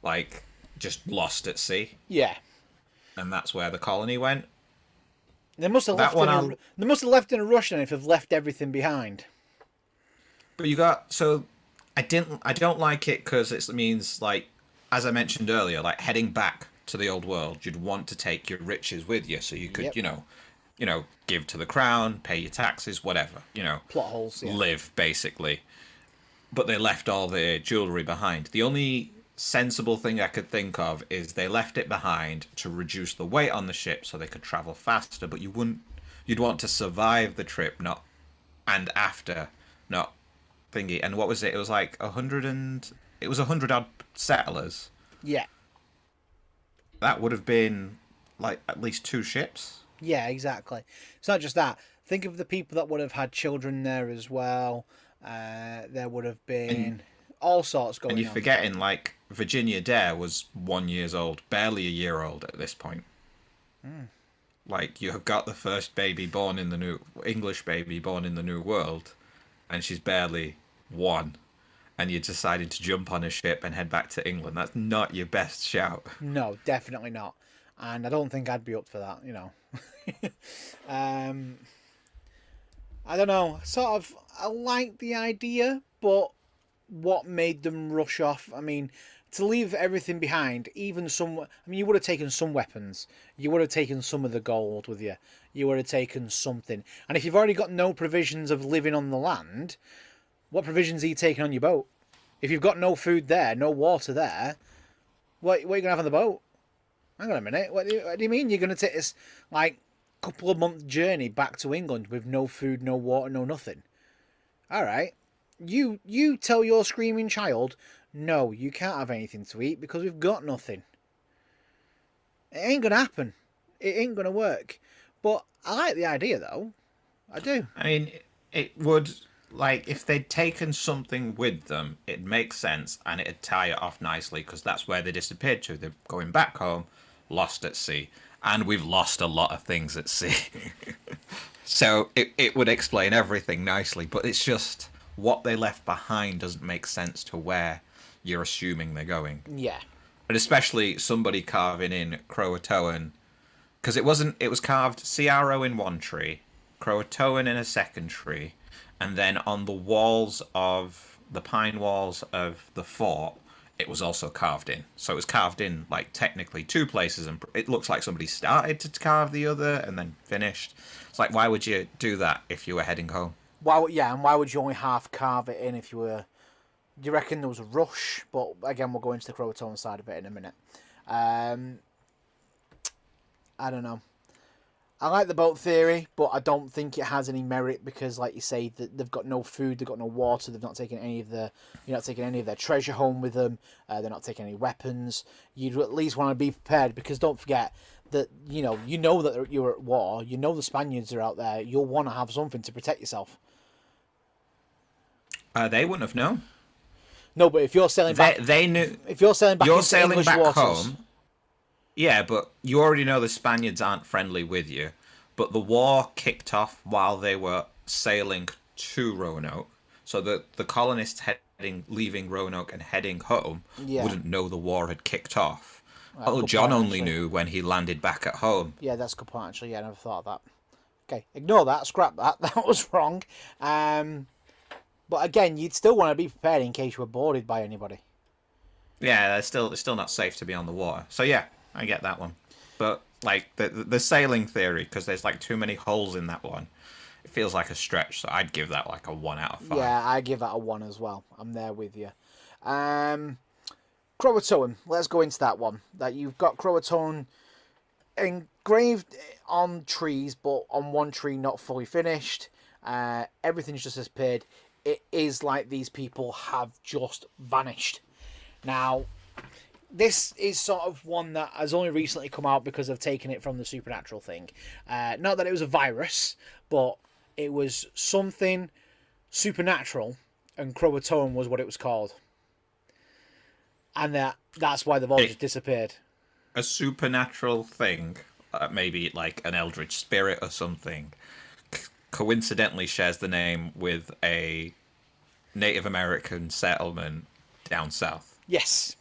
Like, just lost at sea. Yeah. And that's where the colony went. They must have left in a rush then if they've left everything behind. But I don't like it because it means, like, as I mentioned earlier, like heading back to the old world, you'd want to take your riches with you so you could, give to the crown, pay your taxes, whatever, Plot holes, yeah. live basically. But they left all their jewelry behind. The only sensible thing I could think of is they left it behind to reduce the weight on the ship so they could travel faster, but you'd want to survive the trip, not thingy. And what was it? It was like 100 odd settlers. Yeah. That would have been like at least 2 ships. Yeah, exactly. It's not just that. Think of the people that would have had children there as well. There would have been all sorts going on. And you're forgetting, like, Virginia Dare was 1 year old, barely a year old at this point. Like, you have got the first baby born in the new English baby born in the new world, and she's barely 1. And you're deciding to jump on a ship and head back to England. That's not your best shout. No, definitely not. And I don't think I'd be up for that, I don't know. I like the idea, but what made them rush off? I mean, to leave everything behind, even you would have taken some weapons. You would have taken some of the gold with you. You would have taken something. And if you've already got no provisions of living on the land, what provisions are you taking on your boat? If you've got no food there, no water there, what are you going to have on the boat? Hang on a minute. What do you mean you're going to take this, like, couple of month journey back to England with no food, no water, no nothing? All right. You tell your screaming child, no, you can't have anything to eat because we've got nothing. It ain't going to happen. It ain't going to work. But I like the idea, though. I do. I mean, it would like if they'd taken something with them, it makes sense and it'd tie it off nicely because that's where they disappeared to. They're going back home, lost at sea, and we've lost a lot of things at sea. So it would explain everything nicely, but it's just what they left behind doesn't make sense to where you're assuming they're going. Yeah. And especially somebody carving in Croatoan, because it was carved CRO in one tree, Croatoan in a second tree, and then on the walls of the pine walls of the fort, it was also carved in. So it was carved in like technically two places, and it looks like somebody started to carve the other and then finished. It's like, why would you do that if you were heading home? And why would you only half carve it in if you were? Do you reckon there was a rush? But again, we'll go into the Croatoan side of it in a minute. I don't know. I like the boat theory, but I don't think it has any merit because, like you say, they've got no food, they've got no water, they've not taken any of their, you're not taking any of their treasure home with them. They're not taking any weapons. You'd at least want to be prepared because don't forget that you know that you're at war. You know the Spaniards are out there. You'll want to have something to protect yourself. They wouldn't have known. No, but if you're sailing back, They knew. if you're sailing back, You're into sailing English back waters, home. Yeah, but you already know the Spaniards aren't friendly with you. But the war kicked off while they were sailing to Roanoke. So the colonists leaving Roanoke and heading home wouldn't know the war had kicked off. Right, John only knew when he landed back at home. Yeah, that's a good point, actually. Yeah, I never thought of that. Okay, ignore that, scrap that. That was wrong. But again, you'd still want to be prepared in case you were boarded by anybody. Yeah, it's still not safe to be on the water. So yeah, I get that one. But like the sailing theory, because there's like too many holes in that one, it feels like a stretch. So I'd give that like a 1 out of 5. Yeah, I give that a 1 as well. I'm there with you. Croatoan. Let's go into that one. That you've got Croatoan engraved on trees, but on one tree not fully finished. Everything's just disappeared. It is like these people have just vanished. Now, this is sort of one that has only recently come out because I've taken it from the supernatural thing. Not that it was a virus, but it was something supernatural, and Croatoan was what it was called. And that's why they've all just disappeared. A supernatural thing, maybe like an eldritch spirit or something, coincidentally shares the name with a Native American settlement down south. Yes.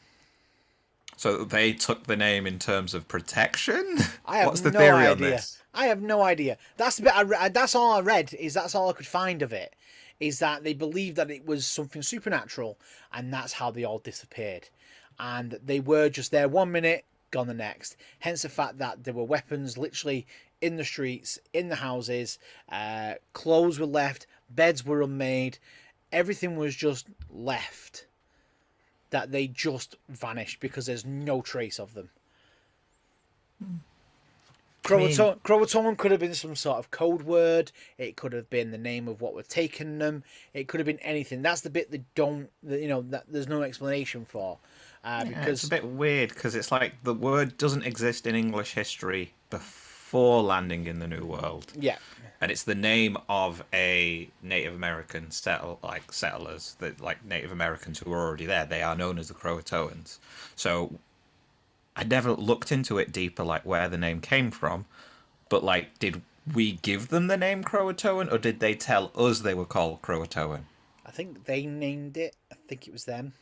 So they took the name in terms of protection? What's the theory on this? I have no idea. That's the bit that's all I read. That's all I could find of it. Is that they believed that it was something supernatural, and that's how they all disappeared. And they were just there 1 minute, gone the next. Hence the fact that there were weapons literally in the streets, in the houses, clothes were left, beds were unmade, everything was just left. That they just vanished because there's no trace of them. Croatoan could have been some sort of code word. It could have been the name of what were taking them. It could have been anything. That's the bit that there's no explanation for. Because it's a bit weird because it's like the word doesn't exist in English history before landing in the New World. Yeah. And it's the name of a Native American settlers, that like Native Americans who were already there. They are known as the Croatoans. So I never looked into it deeper, like where the name came from. But like, did we give them the name Croatoan, or did they tell us they were called Croatoan? I think they named it. I think it was them.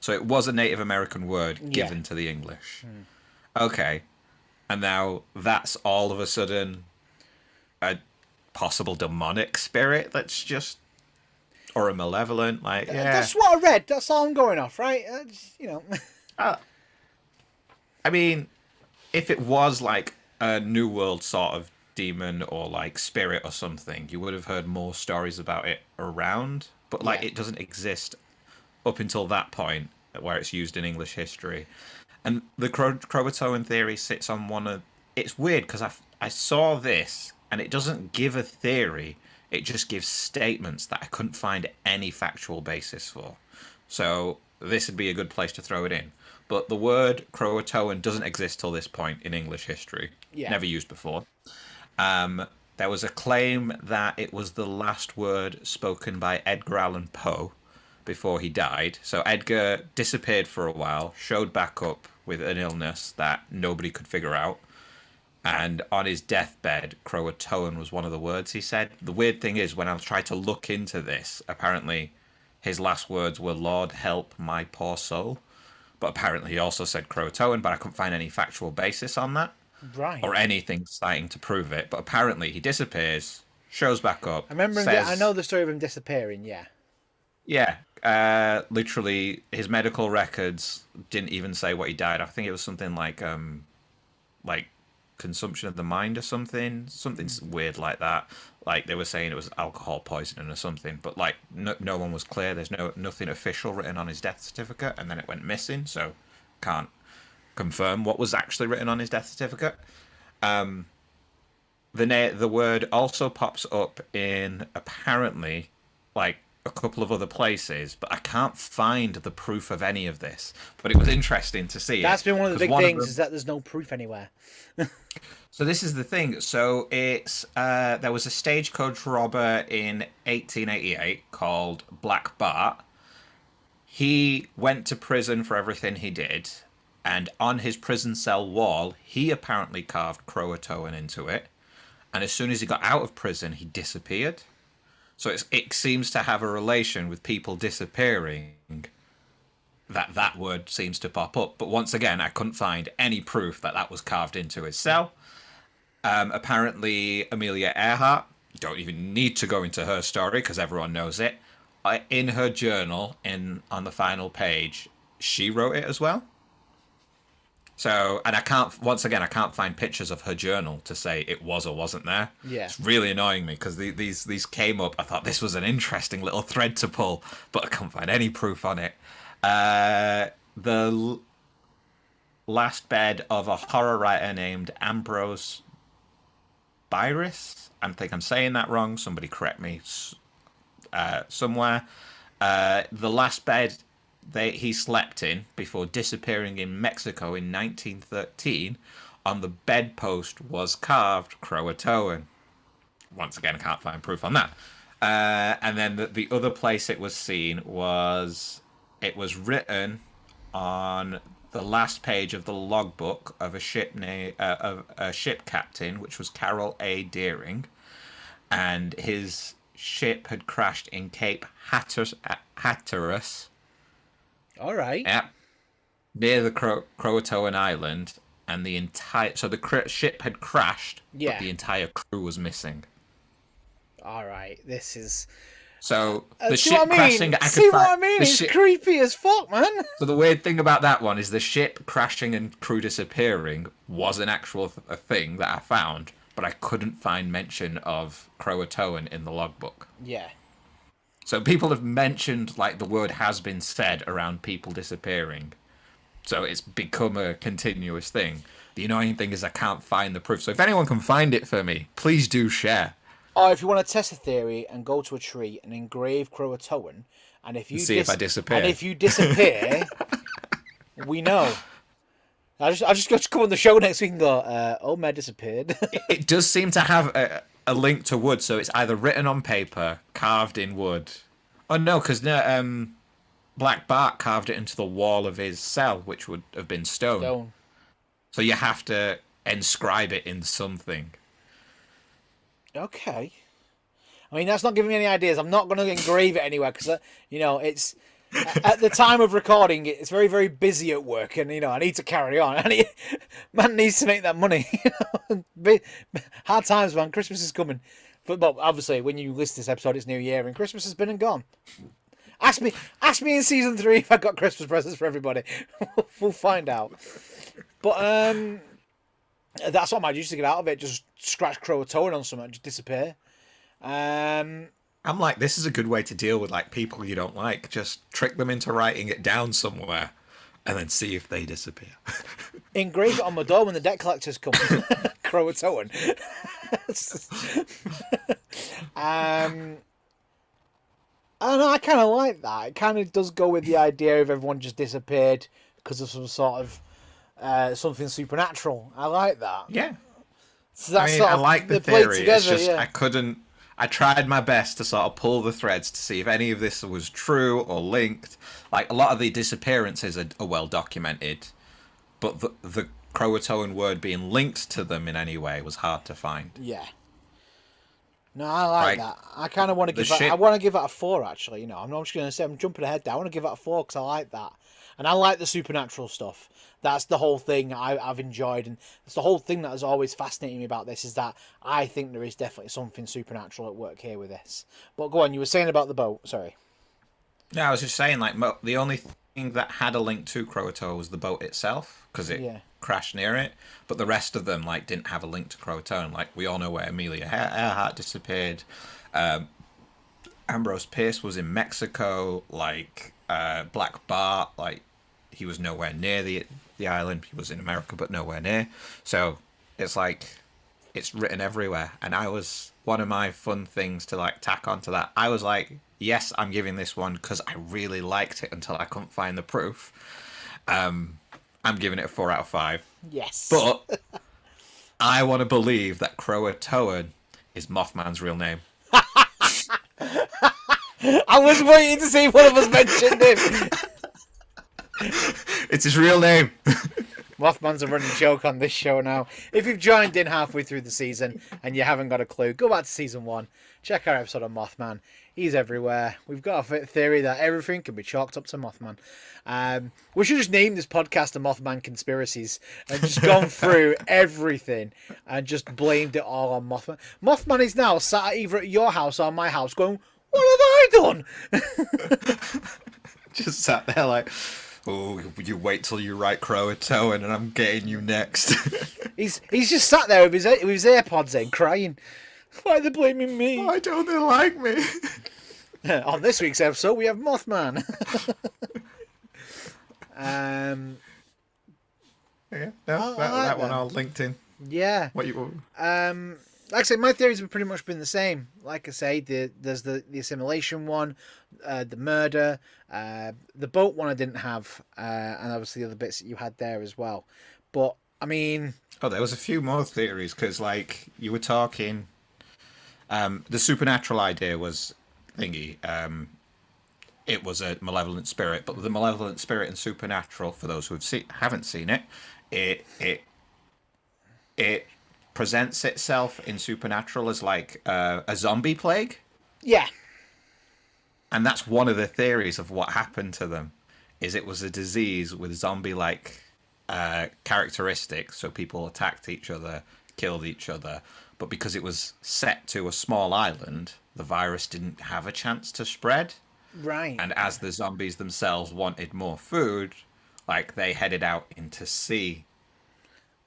So it was a Native American word given to the English. Okay. And now that's all of a sudden a possible demonic spirit that's just, or a malevolent, like, yeah. That's what I read. That's all I'm going off, right? I mean, if it was like a New World sort of demon or like spirit or something, you would have heard more stories about it around. But like, it doesn't exist up until that point where it's used in English history. And the Croatoan theory sits on one of... It's weird because I saw this and it doesn't give a theory. It just gives statements that I couldn't find any factual basis for. So this would be a good place to throw it in. But the word Croatoan doesn't exist till this point in English history. Yeah. Never used before. there was a claim that it was the last word spoken by Edgar Allan Poe before he died. So Edgar disappeared for a while, showed back up with an illness that nobody could figure out. And on his deathbed, Croatoan was one of the words he said. The weird thing is, when I tried to look into this, apparently his last words were, "Lord, help my poor soul." But apparently he also said Croatoan, but I couldn't find any factual basis on that. Right. Or anything citing to prove it. But apparently he disappears, shows back up. I remember says, I know the story of him disappearing, yeah. Yeah. Literally, his medical records didn't even say what he died. I think it was something like consumption of the mind or something weird like that. Like they were saying it was alcohol poisoning or something, but like no one was clear. There's nothing official written on his death certificate, and then it went missing, so can't confirm what was actually written on his death certificate. The word also pops up in apparently like a couple of other places, but I can't find the proof of any of this. But it was interesting to see. That's been one of the big things, is that there's no proof anywhere. So this is the thing. So it's there was a stagecoach robber in 1888 called Black Bart. He went to prison for everything he did, and on his prison cell wall, he apparently carved Croatoan into it. And as soon as he got out of prison, he disappeared. So it seems to have a relation with people disappearing. That word seems to pop up. But once again, I couldn't find any proof that was carved into his cell. Apparently, Amelia Earhart, don't even need to go into her story because everyone knows it. In her journal, on the final page, she wrote it as well. So, and I can't find pictures of her journal to say it was or wasn't there. Yeah. It's really annoying me because these came up. I thought this was an interesting little thread to pull, but I can't find any proof on it. The last bed of a horror writer named Ambrose Bierce. I think I'm saying that wrong. Somebody correct me somewhere. The last bed he slept in before disappearing in Mexico in 1913, on the bedpost was carved Croatoan. Once again, I can't find proof on that. And then the other place it was seen it was written on the last page of the logbook of a ship captain, which was Carroll A. Deering, and his ship had crashed in Cape Hatteras. All right. Yep. Near the Croatoan island, and the ship had crashed, but the entire crew was missing. All right. This is. So the ship what I mean? crashing. It's creepy as fuck, man. So the weird thing about that one is the ship crashing and crew disappearing was an actual thing that I found, but I couldn't find mention of Croatoan in the logbook. Yeah. So people have mentioned, like, the word has been said around people disappearing. So it's become a continuous thing. The annoying thing is I can't find the proof. So if anyone can find it for me, please do share. Or if you want to test a theory and go to a tree and engrave Croatoan, and if you see if I disappear. And if you disappear, we know. I'll just come on the show next week and go, Omer disappeared. It does seem to have a link to wood, so it's either written on paper, carved in wood. Oh no, because Black Bart carved it into the wall of his cell, which would have been stone. So you have to inscribe it in something. Okay. I mean, that's not giving me any ideas. I'm not going to engrave it anywhere because, it's at the time of recording, it's very, very busy at work, and I need to carry on. Man needs to make that money. Hard times, man. Christmas is coming, but obviously, when you listen to this episode, it's New Year, and Christmas has been and gone. Ask me in season 3 if I got Christmas presents for everybody. We'll find out. But that's what I might use to get out of it. Just scratch Croatoan on something and just disappear. I'm like, this is a good way to deal with like people you don't like. Just trick them into writing it down somewhere, and then see if they disappear. Engrave it on my door when the debt collectors come. Croatoan. I don't know. I kind of like that. It kind of does go with the idea of everyone just disappeared because of some sort of something supernatural. I like that. Yeah. So that's I sort of, like the they played theory. together, It's just yeah. I couldn't. I tried my best to sort of pull the threads to see if any of this was true or linked. Like a lot of the disappearances are well documented, but the Croatoan word being linked to them in any way was hard to find. Yeah. No, I like Like that. I kind of want to the give it. I ship. want to give it a 4. Actually, I'm not just going to say I'm jumping ahead there. I want to give it a 4 because I like that, and I like the supernatural stuff. That's the whole thing I've enjoyed, and it's the whole thing that has always fascinated me about this is that I think there is definitely something supernatural at work here with this. But go on, you were saying about the boat. Sorry. No, I was just saying, like, the only thing that had a link to Croatoa was the boat itself, because it Yeah. crashed near it. But the rest of them, like, didn't have a link to Croatoan. Like, we all know where Amelia Earhart disappeared. Um, Ambrose Pierce was in Mexico. Like, Black Bart, like, he was nowhere near the island. He was in America, but nowhere near. So it's like it's written everywhere. And I was one of my fun things to like tack onto that. I was like, yes, I'm giving this one because I really liked it until I couldn't find the proof. I'm giving it a 4 out of 5. Yes. But I want to believe that Croatoan is Mothman's real name. I was waiting to see if one of us mentioned him. It's his real name. Mothman's a running joke on this show now. If you've joined in halfway through the season and you haven't got a clue, go back to season 1. Check our episode on Mothman. He's everywhere. We've got a theory that everything can be chalked up to Mothman. We should just name this podcast the Mothman Conspiracies and just gone through everything and just blamed it all on Mothman. Mothman is now sat either at your house or my house going, what have I done? Just sat there like, oh, you wait till you write Croatoan and I'm getting you next. He's just sat there with his AirPods in, crying. Why are they blaming me? Why don't they like me? On this week's episode, we have Mothman. Yeah, no, I like that one that. all linked in. Yeah. What you? Like I say, my theories have pretty much been the same. Like I say, there's the assimilation one, the murder, the boat one I didn't have, and obviously the other bits that you had there as well. But I mean, Oh, there was a few more theories because, like, you were talking. The supernatural idea was thingy. It was a malevolent spirit, but the malevolent spirit and supernatural, for those who haven't seen it, it presents itself in supernatural as like a zombie plague, yeah, and that's one of the theories of what happened to them. Is it was a disease with zombie-like characteristics, so people attacked each other, killed each other, but because it was set to a small island, the virus didn't have a chance to spread. right. And as the zombies themselves wanted more food, like they headed out into sea.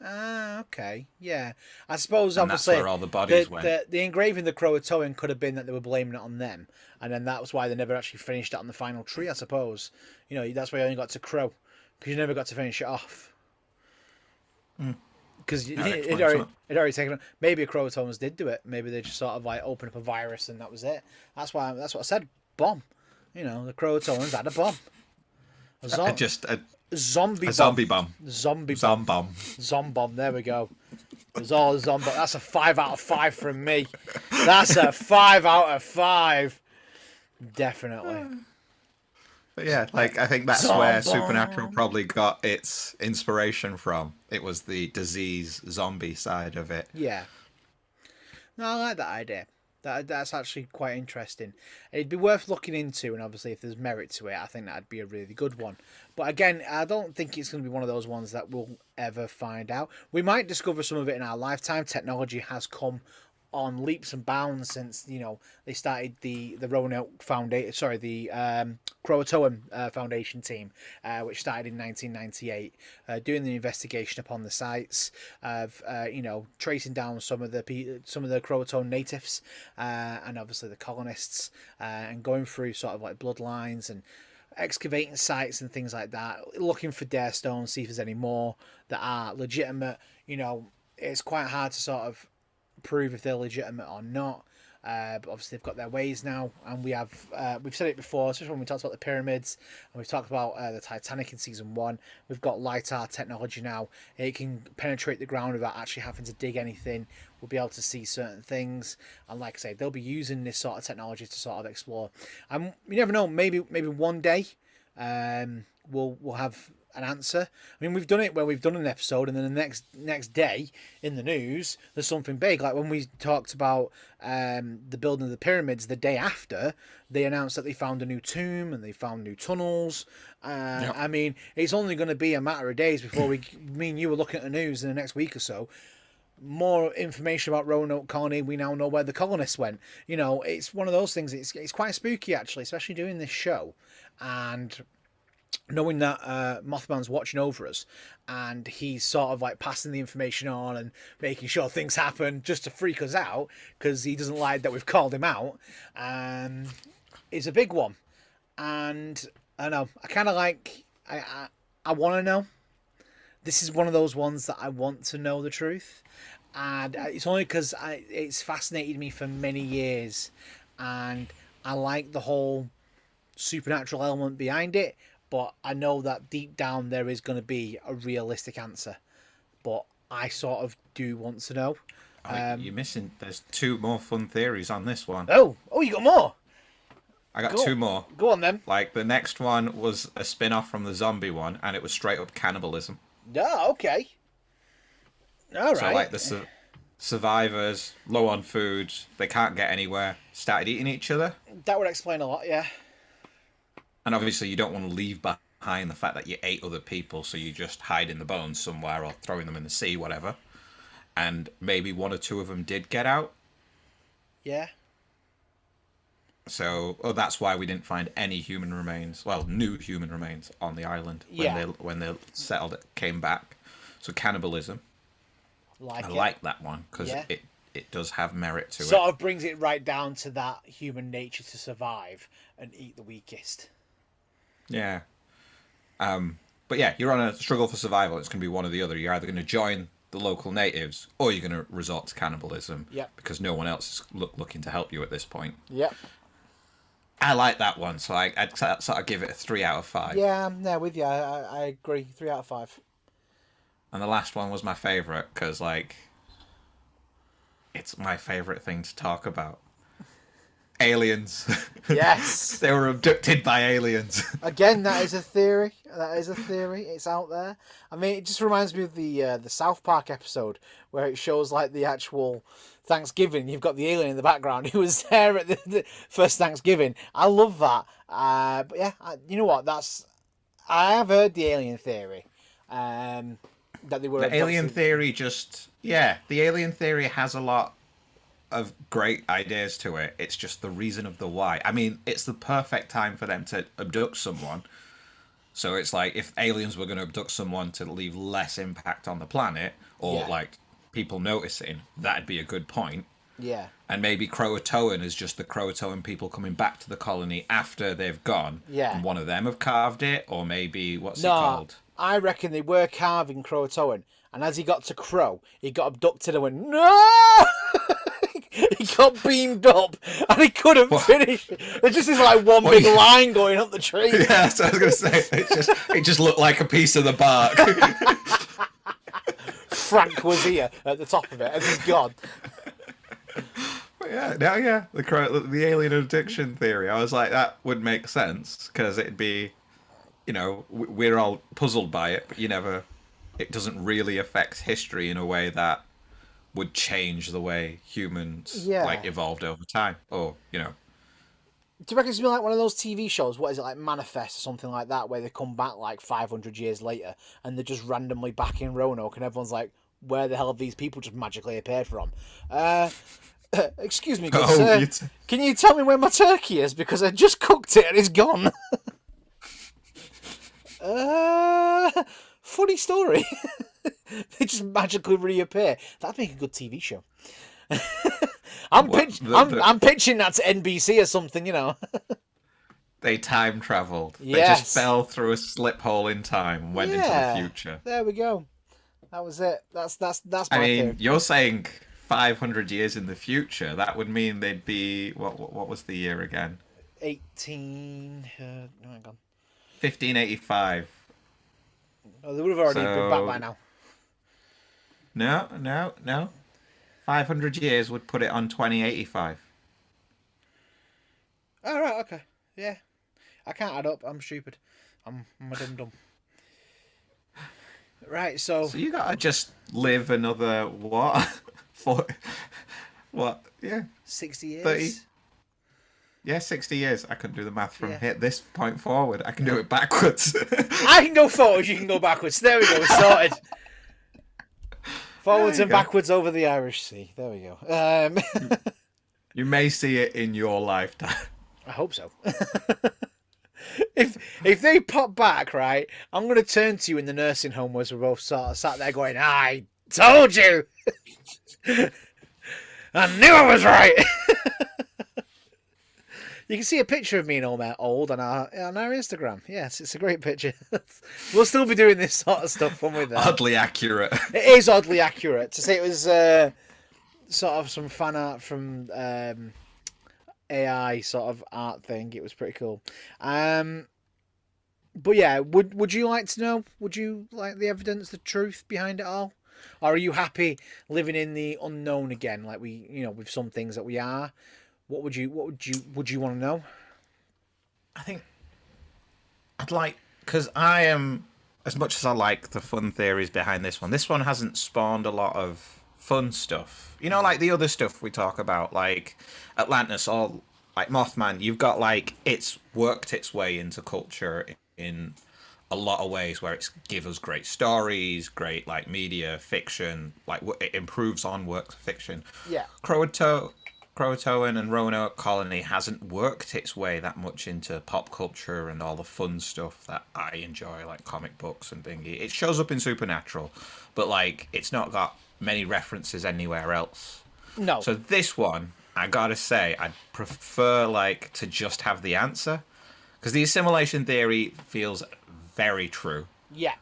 Okay, yeah. I suppose And that's obviously where all the bodies went. the engraving the Croatoan could have been that they were blaming it on them, and then that was why they never actually finished it on the final tree. I suppose that's why you only got to Crow because you never got to finish it off. Because it already taken. Maybe Croatoans did do it. Maybe they just sort of like opened up a virus and that was it. That's what I said. Bomb. The Croatoans had a bomb. Just a Zombie bomb. zombie bomb. Zombie Zom bomb. bomb. Zombomb. There we go. It was all zombie. That's a 5 out of 5 from me. That's a 5 out of 5. Definitely. But yeah, like I think that's where Zom bomb. Supernatural probably got its inspiration from. It was the disease zombie side of it. Yeah. No, I like that idea. That's actually quite interesting. It'd be worth looking into, and obviously if there's merit to it, I think that'd be a really good one. But again, I don't think it's going to be one of those ones that we'll ever find out. We might discover some of it in our lifetime. Technology has come on leaps and bounds since they started the Roanoke Foundation, the Croatoan Foundation team, which started in 1998, doing the investigation upon the sites of tracing down some of the Croatoan natives and obviously the colonists, and going through sort of like bloodlines and excavating sites and things like that, looking for dare stones, see if there's any more that are legitimate. It's quite hard to sort of prove if they're legitimate or not. But obviously they've got their ways now, and we've said it before, especially when we talked about the pyramids, and we've talked about the Titanic in season 1. We've got LiDAR technology now. It can penetrate the ground without actually having to dig anything. We'll be able to see certain things, and like I say, they'll be using this sort of technology to sort of explore. And you never know, maybe one day we'll have an answer. I mean, we've done it where we've done an episode, and then the next day in the news there's something big. Like when we talked about the building of the pyramids, the day after they announced that they found a new tomb and they found new tunnels. Yep. I mean, it's only going to be a matter of days before me and you were looking at the news in the next week or so. More information about Roanoke Colony. We now know where the colonists went. You know, it's one of those things. It's quite spooky actually, especially doing this show, and knowing that Mothman's watching over us, and he's sort of like passing the information on and making sure things happen just to freak us out because he doesn't like that we've called him out, is a big one. And I know I kind of like I want to know. This is one of those ones that I want to know the truth, and it's only because it's fascinated me for many years, and I like the whole supernatural element behind it. But I know that deep down there is going to be a realistic answer. But I sort of do want to know. You're missing. There's 2 more fun theories on this one. Oh, you got more? I got 2 more. Go on then. Like the next one was a spin-off from the zombie one, and it was straight up cannibalism. Oh, okay. All right. So like the survivors, low on food, they can't get anywhere, started eating each other. That would explain a lot, yeah. And obviously you don't want to leave behind the fact that you ate other people, so you just hide in the bones somewhere or throwing them in the sea, whatever. And maybe 1 or 2 of them did get out. Yeah. So, that's why we didn't find any human remains, well, new human remains on the island when they settled it, came back. So cannibalism. I like that one because it does have merit to it. Sort of brings it right down to that human nature to survive and eat the weakest. Yeah. But yeah, you're on a struggle for survival. It's going to be one or the other. You're either going to join the local natives or you're going to resort to cannibalism. Yep. Because no one else is looking to help you at this point. Yep. I like that one, so I'd sort of give it a 3 out of 5. Yeah, I'm there with you. I agree. 3 out of 5. And the last one was my favourite because, like, it's my favourite thing to talk about. Aliens. Yes. They were abducted by aliens. Again, that is a theory. It's out there. I mean, it just reminds me of the South Park episode where it shows like the actual Thanksgiving. You've got the alien in the background who was there at the first Thanksgiving. I love that. But yeah, you know what? I have heard the alien theory. That they were the alien theory the alien theory has a lot of great ideas to it. It's just the reason of the why. I mean, it's the perfect time for them to abduct someone. So it's like if aliens were going to abduct someone to leave less impact on the planet, or like people noticing, that'd be a good point. Yeah. And maybe Croatoan is just the Croatoan people coming back to the colony after they've gone. Yeah. And one of them have carved it, or maybe what's it called? I reckon they were carving Croatoan, and as he got to Crow, he got abducted and went, no! He got beamed up, and he couldn't finish. There just is like one big line going up the tree. Yeah, so I was going to say, it just looked like a piece of the bark. Frank was here at the top of it, and he's gone. The alien abduction theory. I was like, that would make sense because it'd be, you know, we're all puzzled by it, but it doesn't really affect history in a way that would change the way humans like evolved over time, or Do you reckon it's gonna be like one of those TV shows? What is it, like Manifest or something like that, where they come back like 500 years later and they're just randomly back in Roanoke, and everyone's like, "Where the hell have these people just magically appeared from?" Excuse me, good sir. Can you tell me where my turkey is? Because I just cooked it and it's gone. Funny story. They just magically reappear. That'd make a good TV show. I'm pitching that to NBC or something, They time travelled. Yes. They just fell through a slip hole in time and went into the future. There we go. That was it. That's my theory. You're saying 500 years in the future, that would mean they'd be what was the year again? 18. No, hang on. 1585. Oh, they would have already been back by So now. no. 500 years would put it on 2085. Oh, right, okay. Yeah. I can't add up. I'm stupid. I'm a dum-dum. Right, so So you gotta just live another what? For what? Yeah, 60 years. 30. Yeah, 60 years. I can do the math from Yeah. hit this point forward. I can do it backwards. I can go forwards, you can go backwards. There we go, we're sorted. Forwards There and you go. backwards over the Irish Sea. There we go. You may see it in your lifetime. I hope so. If they pop back, right, I'm going to turn to you in the nursing home as we're both sort of sat there going, I told you! I knew I was right! You can see a picture of me and Omer old on our Instagram. Yes, it's a great picture. We'll still be doing this sort of stuff when we're there. Oddly accurate. It is oddly accurate. To say it was sort of some fan art from AI sort of art thing. It was pretty cool. But yeah, would you like to know? Would you like the evidence, the truth behind it all? Or are you happy living in the unknown again, like we, with some things that we are? Would you want to know? I think I'd like, because I am, as much as I like the fun theories behind this one hasn't spawned a lot of fun stuff. Like the other stuff we talk about, like Atlantis or like Mothman, you've got like, it's worked its way into culture in a lot of ways where it's give us great stories, great like media, fiction, like it improves on works of fiction. Yeah. Croatoan and Roanoke Colony hasn't worked its way that much into pop culture and all the fun stuff that I enjoy, like comic books and thingy. It shows up in Supernatural, but like it's not got many references anywhere else. No. So this one, I gotta say, I'd prefer like to just have the answer, because the assimilation theory feels very true. Yeah.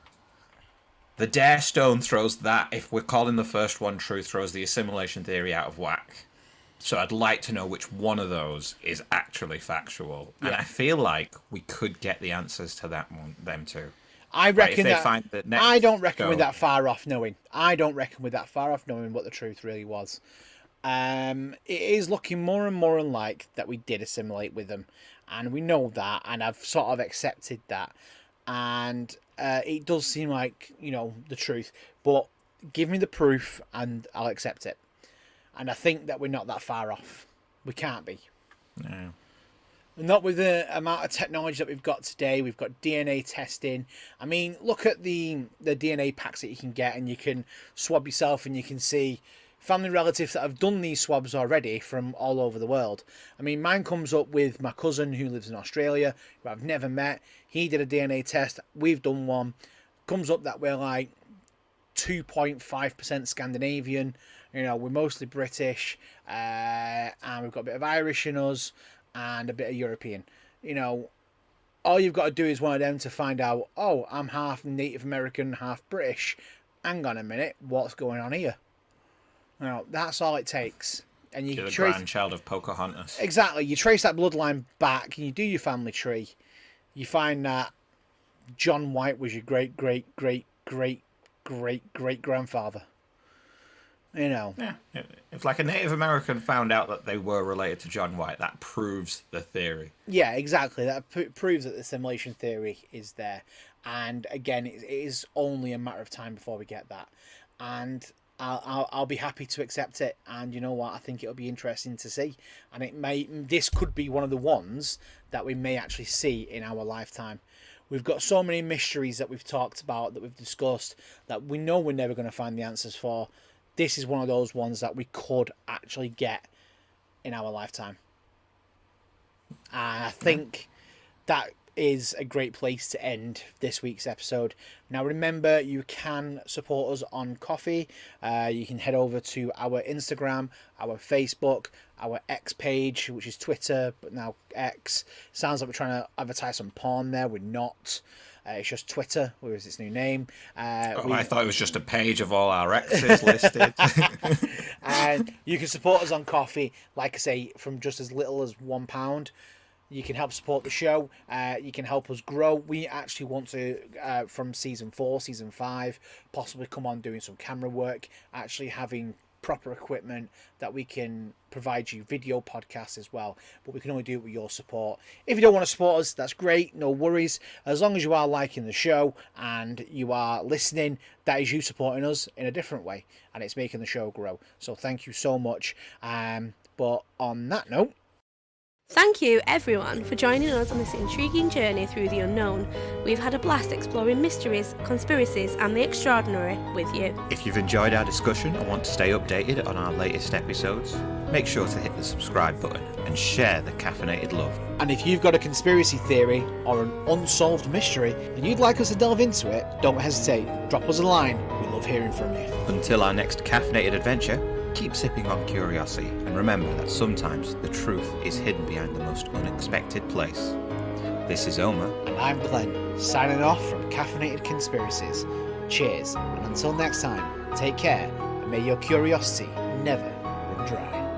The Dare Stone throws that, if we're calling the first one true, throws the assimilation theory out of whack. So I'd like to know which one of those is actually factual. Yeah. And I feel like we could get the answers to them too. I reckon I don't reckon we're that far off knowing. I don't reckon we're that far off knowing what the truth really was. It is looking more and more unlike that we did assimilate with them. And we know that, and I've sort of accepted that. And it does seem like, the truth. But give me the proof and I'll accept it. And I think that we're not that far off. We can't be. No. Not with the amount of technology that we've got today. We've got DNA testing. I mean, look at the DNA packs that you can get, and you can swab yourself and you can see family relatives that have done these swabs already from all over the world. I mean, mine comes up with my cousin who lives in Australia, who I've never met. He did a DNA test. We've done one. Comes up that we're like 2.5% Scandinavian. We're mostly British, and we've got a bit of Irish in us, and a bit of European. All you've got to do is one of them to find out, oh, I'm half Native American, half British. Hang on a minute, what's going on here? That's all it takes. And you're the grandchild of Pocahontas. Exactly. You trace that bloodline back, and you do your family tree. You find that John White was your great, great, great, great, great, great grandfather. Yeah. If like a Native American found out that they were related to John White, that proves the theory. Yeah, exactly. That proves that the assimilation theory is there. And again, it is only a matter of time before we get that. And I'll be happy to accept it. And you know what? I think it'll be interesting to see. And this could be one of the ones that we may actually see in our lifetime. We've got so many mysteries that we've talked about, that we've discussed, that we know we're never going to find the answers for. This is one of those ones that we could actually get in our lifetime. And I think that is a great place to end this week's episode. Now remember, you can support us on Ko-fi. You can head over to our Instagram, our Facebook, our X page, which is Twitter, but now X. Sounds like we're trying to advertise some porn there. We're not. It's just Twitter, whereas its new name. I thought it was just a page of all our exes listed. And you can support us on Coffee, like I say, from just as little as £1. You can help support the show. You can help us grow. We actually want to, from season 4, season 5, possibly come on doing some camera work, actually having proper equipment that we can provide you video podcasts as well, but we can only do it with your support. If you don't want to support us, that's great, no worries. As long as you are liking the show and you are listening, that is you supporting us in a different way, and it's making the show grow. So thank you so much. But on that note, Thank you, everyone, for joining us on this intriguing journey through the unknown. We've had a blast exploring mysteries, conspiracies, and the extraordinary with you. If you've enjoyed our discussion and want to stay updated on our latest episodes, make sure to hit the subscribe button and share the caffeinated love. and if you've got a conspiracy theory or an unsolved mystery and you'd like us to delve into it, don't hesitate. Drop us a line. We love hearing from you. Until our next caffeinated adventure, keep sipping on curiosity and remember that sometimes the truth is hidden behind the most unexpected place. This is Omer. And I'm Glen, signing off from Caffeinated Conspiracies. Cheers, and until next time, take care, and may your curiosity never run dry.